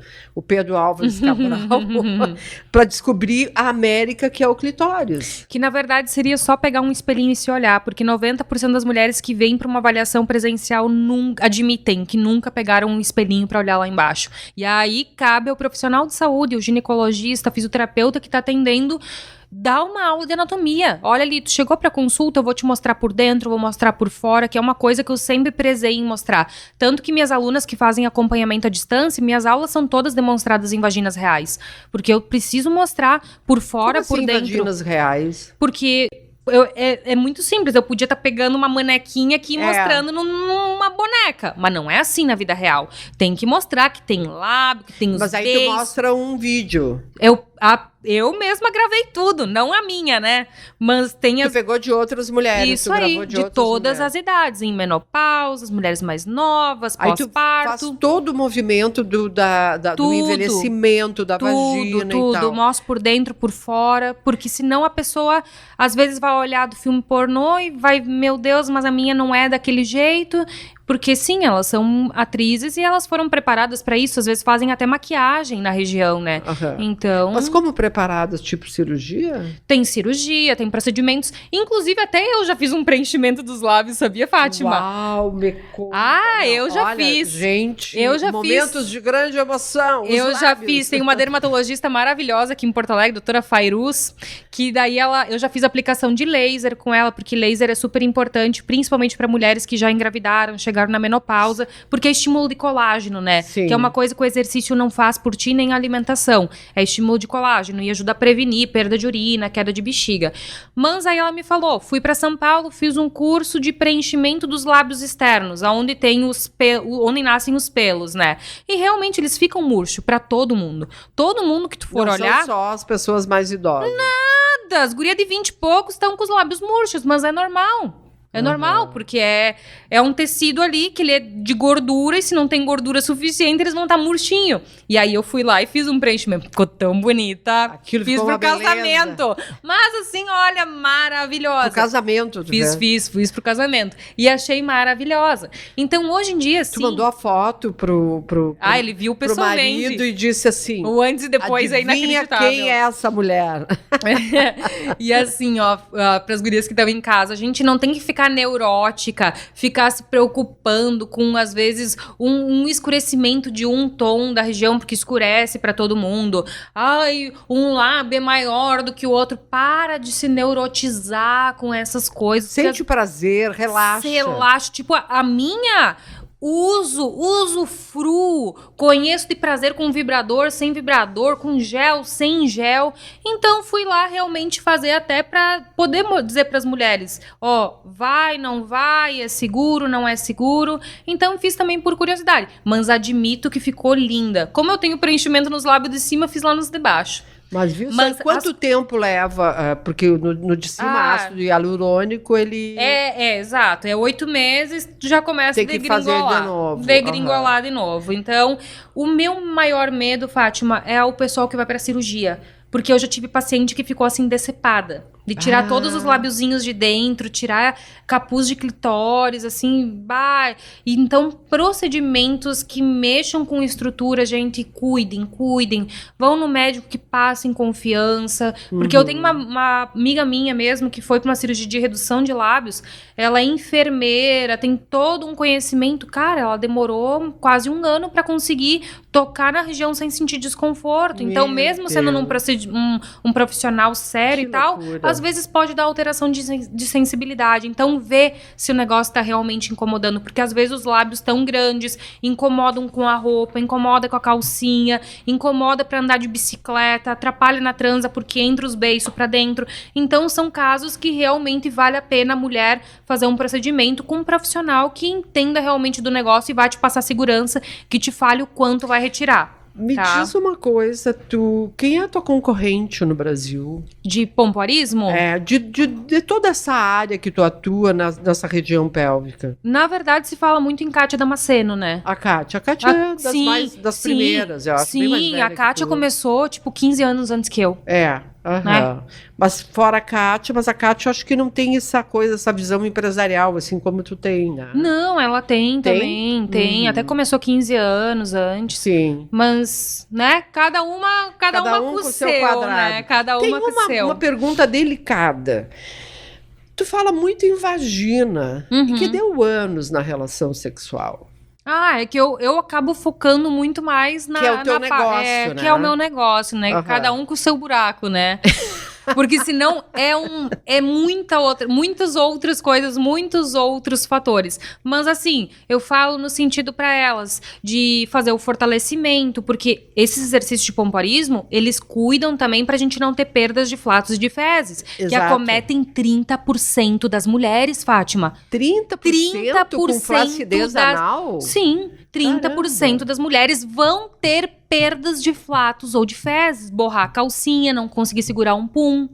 Pedro Álvares Cabral, para descobrir a América, que é o clitóris. Que, na verdade, seria só pegar um espelhinho e se olhar, porque 90% das mulheres que vêm para uma avaliação presencial admitem que nunca pegaram um espelhinho para olhar lá embaixo. E aí cabe ao profissional de saúde, o ginecologista, fisioterapeuta que está atendendo, dá uma aula de anatomia. Olha ali, tu chegou pra consulta, eu vou te mostrar por dentro, vou mostrar por fora, que é uma coisa que eu sempre prezei em mostrar. Tanto que minhas alunas que fazem acompanhamento à distância, minhas aulas são todas demonstradas em vaginas reais. Porque eu preciso mostrar por fora, Como por assim, dentro. vaginas reais? Porque é muito simples, eu podia estar pegando uma manequinha aqui e mostrando numa boneca, mas não é assim na vida real. Tem que mostrar que tem lábio, que tem os Mas aí beijos. tu mostra um vídeo. Eu mesma gravei tudo, não a minha, né? Mas tem Tu pegou de outras mulheres. Isso tu aí, gravou de outras todas mulheres. as idades, em menopausa, as mulheres mais novas, Aí tu faz pós-parto. todo o movimento do Tudo. envelhecimento da vagina e Tudo, tal. mostro por dentro, por fora, porque senão a pessoa às vezes vai olhar do filme pornô e vai, meu Deus, mas a minha não é daquele jeito, porque sim, elas são atrizes e elas foram preparadas pra isso, às vezes fazem até maquiagem na região, né? Aham. Então, Mas como preparadas, tipo cirurgia? tem cirurgia, tem procedimentos, inclusive até eu já fiz um preenchimento dos lábios, sabia, Fátima? Uau, me conta. Ah, eu já Olha, fiz. Gente, Eu já momentos fiz. de grande emoção. os Eu já lábios. fiz, tem uma dermatologista maravilhosa aqui em Porto Alegre, doutora Fairuz, que daí eu já fiz aplicação de laser com ela, porque laser é super importante, principalmente para mulheres que já engravidaram, chegaram na menopausa, porque é estímulo de colágeno, né? Sim. Que é uma coisa que o exercício não faz por ti, nem a alimentação. É estímulo de colágeno e ajuda a prevenir perda de urina, queda de bexiga. Mas aí ela me falou, fui para São Paulo, fiz um curso de preenchimento dos lábios externos, onde tem onde nascem os pelos, né? E realmente eles ficam murchos para todo mundo. Todo mundo que tu for Não olhar, são só as pessoas mais idosas. as gurias de 20 e poucos estão com os lábios murchos, mas é normal. É normal, porque é um tecido ali que ele é de gordura e se não tem gordura suficiente, eles vão estar murchinho. E aí eu fui lá e fiz um preenchimento. Ficou tão bonita. Aquilo fiz ficou pro uma beleza. casamento. Mas assim, olha, maravilhosa. Pro casamento, tu vê? Fiz pro casamento. E achei maravilhosa. Então, hoje em dia, Tu sim. mandou a foto pro Ele viu pro pessoalmente. marido e disse assim: O antes e depois é adivinha inacreditável. quem é essa mulher? E assim, ó, pras gurias que estão em casa, a gente não tem que ficar neurótica, ficar se preocupando com, às vezes, um escurecimento de um tom da região, porque escurece pra todo mundo. Ai, um lábio é maior do que o outro. Para de se neurotizar com essas coisas. Sente o prazer, relaxa. Relaxa. Tipo, a minha... Usufruo, conheço de prazer com vibrador, sem vibrador, com gel, sem gel. Então fui lá realmente fazer até pra poder dizer pras mulheres, ó, vai, não vai, é seguro, não é seguro. Então fiz também por curiosidade, mas admito que ficou linda. Como eu tenho preenchimento nos lábios de cima, fiz lá nos de baixo. Mas viu, Mas sabe quanto tempo leva? Porque no de cima ácido hialurônico, ele... Exato. É 8 meses, tu já começa Tem a que degringolar. fazer de novo. Degringolar de novo. Então, o meu maior medo, Fátima, é o pessoal que vai pra cirurgia. Porque eu já tive paciente que ficou assim, decepada. De tirar todos os labiozinhos de dentro, tirar capuz de clitóris, assim, Então, procedimentos que mexam com estrutura, gente, cuidem. Vão no médico que passa em confiança. Porque eu tenho uma amiga minha mesmo que foi para uma cirurgia de redução de lábios. Ela é enfermeira, tem todo um conhecimento. Cara, ela demorou quase 1 ano para conseguir tocar na região sem sentir desconforto. Então, mesmo sendo um profissional sério Que e tal, loucura. às vezes pode dar alteração de sensibilidade. Então, vê se o negócio tá realmente incomodando. Porque às vezes os lábios tão grandes, incomodam com a roupa, incomoda com a calcinha, incomoda pra andar de bicicleta, atrapalha na transa porque entra os beiços pra dentro. Então, são casos que realmente vale a pena a mulher fazer um procedimento com um profissional que entenda realmente do negócio e vai te passar segurança, que te fale o quanto vai retirar. Me diz uma coisa, quem é a tua concorrente no Brasil? De pompoarismo? De toda essa área que tu atua nessa região pélvica. Na verdade, se fala muito em Kátia Damasceno, né? A Kátia é das primeiras, eu acho. Bem mais Sim, velha a que Kátia tu. começou, 15 anos antes que eu. Aham. Mas fora a Kátia, eu acho que não tem essa visão empresarial, assim como tu tem, né? Não, ela tem também, tem. Até começou 15 anos antes. Sim. Mas, né, cada uma com o seu quadrado. Né? Cada uma com o seu. Tem uma pergunta delicada. Tu fala muito em vagina, e que deu anos na relação sexual. É que eu acabo focando muito mais na... Que é o teu negócio, né? Que é o meu negócio, né? Cada um com o seu buraco, né? Porque senão é muitas outras coisas, muitos outros fatores. Mas assim, eu falo no sentido para elas de fazer o fortalecimento, porque esses exercícios de pompoarismo, eles cuidam também pra gente não ter perdas de flatos e de fezes, que Exato. acometem 30% das mulheres, Fátima. 30% com flacidez anal? Sim, 30% Caramba. das mulheres vão ter perdas de flatos ou de fezes, borrar a calcinha, não conseguir segurar um pum.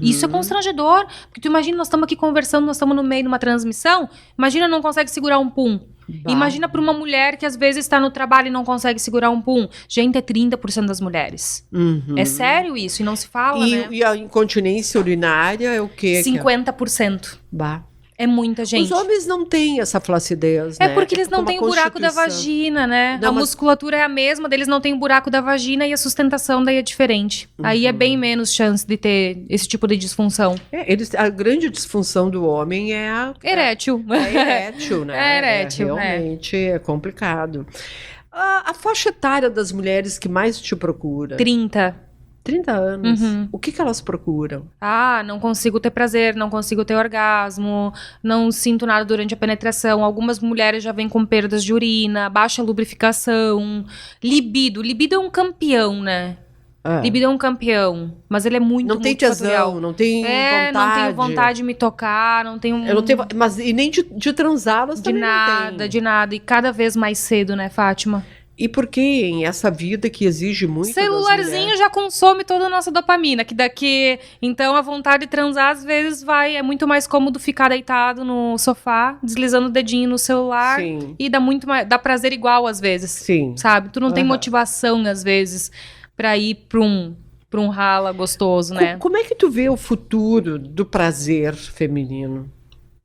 Isso é constrangedor, porque tu imagina, nós estamos aqui conversando, nós estamos no meio de uma transmissão, imagina não consegue segurar um pum. Bah. Imagina para uma mulher que às vezes está no trabalho e não consegue segurar um pum. Gente, é 30% das mulheres. É sério isso, e não se fala, né? E a incontinência urinária é o quê? 50%. Bah. É muita gente. Os homens não têm essa flacidez, É né? porque eles não como têm a o buraco da Constituição. vagina, né? Não, A mas- musculatura é a mesma, deles não tem o buraco da vagina e a sustentação daí é diferente. Aí é bem menos chance de ter esse tipo de disfunção. A grande disfunção do homem é a Erétil. erétil, né? É erétil, realmente é complicado. A faixa etária das mulheres que mais te procura? 30. 30 anos. Uhum. O que elas procuram? Ah, não consigo ter prazer, não consigo ter orgasmo, não sinto nada durante a penetração. Algumas mulheres já vêm com perdas de urina, baixa lubrificação, libido. Libido é um campeão, né? Ah, Libido é um campeão, mas ele é muito não tem multifatorial. tesão, não tem É, vontade. não tenho vontade de me tocar, não tenho Eu não tenho, mas e nem de transá-las de também não nada, tem. de nada. E cada vez mais cedo, né, Fátima? E por que em essa vida que exige muito das Celularzinho mulheres? já consome toda a nossa dopamina, que daqui... Então, a vontade de transar, às vezes, vai... É muito mais cômodo ficar deitado no sofá, deslizando o dedinho no celular. Sim. E dá muito mais... Dá prazer igual, às vezes. Sim. Sabe? Tu não tem Aham. motivação, às vezes, pra ir pra um rala gostoso, né? Como é que tu vê o futuro do prazer feminino?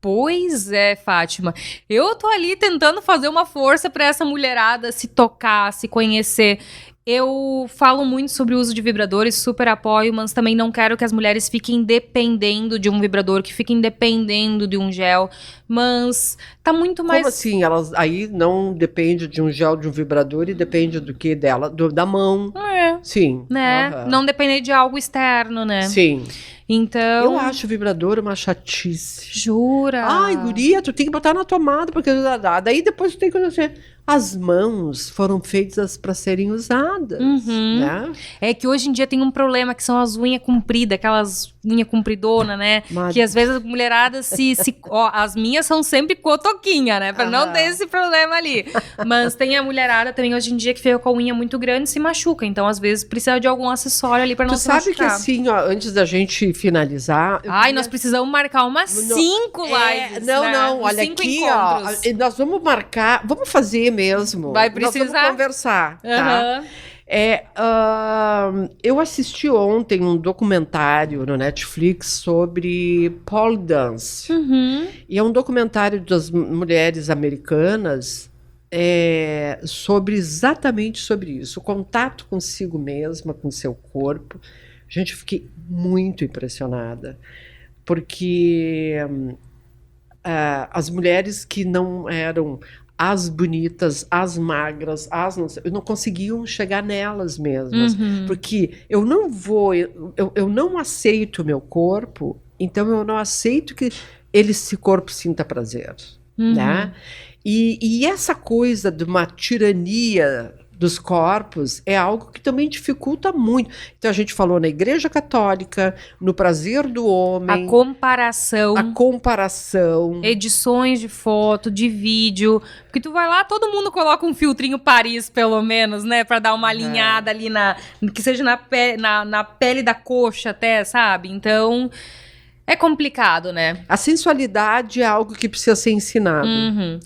Pois é, Fátima. Eu tô ali tentando fazer uma força pra essa mulherada se tocar, se conhecer. Eu falo muito sobre o uso de vibradores, super apoio, mas também não quero que as mulheres fiquem dependendo de um vibrador, que fiquem dependendo de um gel. Mas tá muito mais... Como assim? Elas aí não depende de um gel, de um vibrador e depende do que dela? Da mão. É, Sim. né? Aham. Não depender de algo externo, né? Sim. Então... Eu acho o vibrador uma chatice. Jura? Ai, guria, tu tem que botar na tomada, porque daí depois tu tem que conhecer. As mãos foram feitas para serem usadas, né? É que hoje em dia tem um problema, que são as unhas compridas, aquelas unhas compridona, né? Mas- Que às vezes as mulheradas ó, as minhas são sempre cotoquinha, né? Pra não Aham. ter esse problema ali. Mas tem a mulherada também hoje em dia que fica com a unha muito grande e se machuca. Então, às vezes, precisa de algum acessório ali pra não Tu se sabe que machucar. assim, ó, antes da gente finalizar... eu Ai, queria- nós precisamos marcar umas 5 lives, Não, né? não, Uns olha 5 aqui, encontros. ó, nós vamos marcar, vamos fazer mesmo. Vai Nós precisar? vamos conversar, tá? Aham. Eu assisti ontem um documentário no Netflix sobre pole dance. Uhum. E é um documentário das mulheres americanas exatamente sobre isso. O contato consigo mesma, com seu corpo. Gente, eu fiquei muito impressionada. Porque as mulheres que não eram as bonitas, as magras, não conseguiam chegar nelas mesmas. Uhum. Porque eu não aceito o meu corpo, então eu não aceito que esse corpo sinta prazer, né? E essa coisa de uma tirania dos corpos é algo que também dificulta muito. Então a gente falou na Igreja Católica, no prazer do homem, A comparação. a comparação. Edições de foto, de vídeo. Porque tu vai lá, todo mundo coloca um filtrinho Paris, pelo menos, né? Pra dar uma alinhada ali que seja na pele da coxa até, sabe? Então, é complicado, né? A sensualidade é algo que precisa ser ensinado.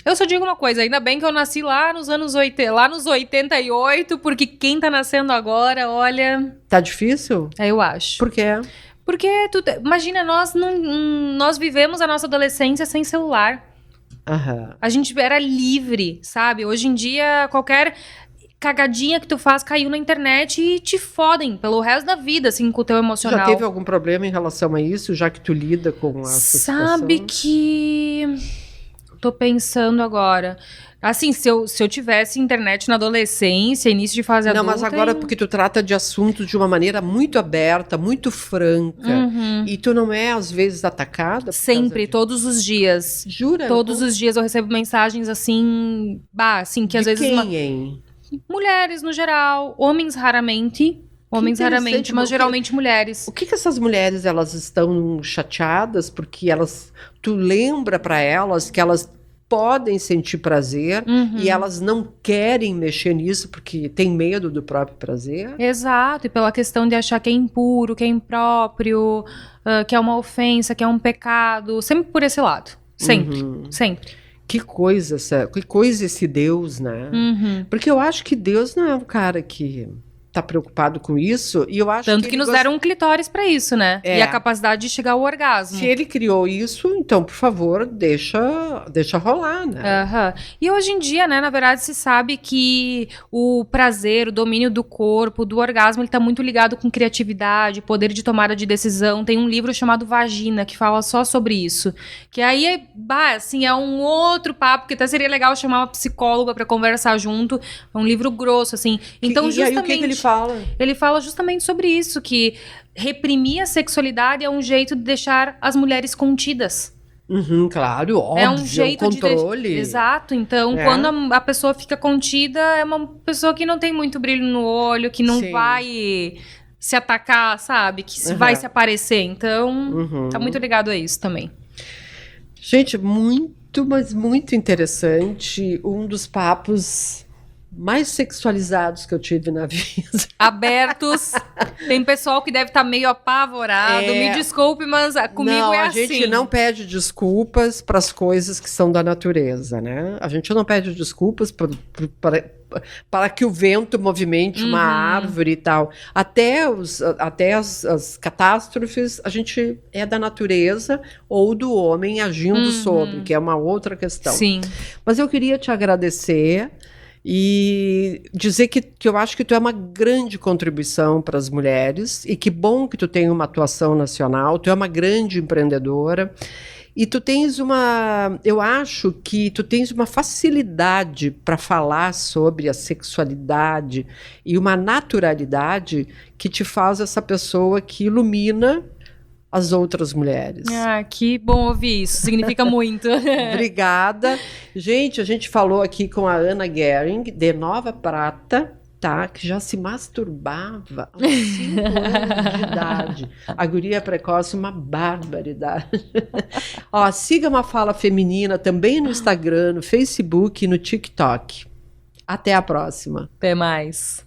Eu só digo uma coisa, ainda bem que eu nasci lá nos anos 80, lá nos 88, porque quem tá nascendo agora, olha, Tá difícil? eu acho. Por quê? Porque, imagina, nós vivemos a nossa adolescência sem celular. Aham. A gente era livre, sabe? Hoje em dia, qualquer cagadinha que tu faz caiu na internet e te fodem pelo resto da vida, assim, com o teu emocional. Já teve algum problema em relação a isso, já que tu lida com essa Sabe situação? que... Tô pensando agora. Assim, se eu tivesse internet na adolescência, início de fase adulta... Não, mas agora porque tu trata de assuntos de uma maneira muito aberta, muito franca. E tu não é, às vezes, atacada? Sempre, todos os dias. Jura? Todos os dias eu recebo mensagens assim... assim, que às vezes... hein? Mulheres, no geral. Homens, raramente. Homens, raramente, mas geralmente mulheres. O que essas mulheres, elas estão chateadas? Porque tu lembra para elas que elas podem sentir prazer e elas não querem mexer nisso porque tem medo do próprio prazer? Exato, e pela questão de achar que é impuro, que é impróprio, que é uma ofensa, que é um pecado, sempre por esse lado, sempre. Que coisa esse Deus, né? Porque eu acho que Deus não é um cara que tá preocupado com isso, e eu acho Tanto que nos deram um clitóris pra isso, né? E a capacidade de chegar ao orgasmo. Se ele criou isso, então, por favor, deixa rolar, né? E hoje em dia, né, na verdade, se sabe que o prazer, o domínio do corpo, do orgasmo, ele tá muito ligado com criatividade, poder de tomada de decisão. Tem um livro chamado Vagina, que fala só sobre isso. Que aí, assim, é um outro papo, que até seria legal chamar uma psicóloga pra conversar junto. É um livro grosso, assim. Então, justamente... E aí, o que ele fala? Ele fala justamente sobre isso, que reprimir a sexualidade é um jeito de deixar as mulheres contidas. Claro, óbvio, é um jeito controle. Exato, então quando a pessoa fica contida, é uma pessoa que não tem muito brilho no olho, que não vai se atacar, sabe? Que vai se aparecer, então tá muito ligado a isso também. Gente, mas muito interessante, um dos papos mais sexualizados que eu tive na vida. Abertos. Tem pessoal que deve estar meio apavorado. Me desculpe, mas comigo não, é assim. A gente não pede desculpas para as coisas que são da natureza, né? A gente não pede desculpas para que o vento movimente uma árvore e tal. Até as catástrofes, a gente é da natureza ou do homem agindo sobre, que é uma outra questão. Sim. Mas eu queria te agradecer e dizer que eu acho que tu é uma grande contribuição para as mulheres, e que bom que tu tem uma atuação nacional, tu é uma grande empreendedora, e eu acho que tu tens uma facilidade para falar sobre a sexualidade e uma naturalidade que te faz essa pessoa que ilumina as outras mulheres. Que bom ouvir isso, significa muito. Obrigada. Gente, a gente falou aqui com a Ana Gehring, de Nova Prata, tá? Que já se masturbava aos 5 anos de idade. A guria precoce, uma barbaridade. Siga Uma Fala Feminina também no Instagram, no Facebook e no TikTok. Até a próxima. Até mais.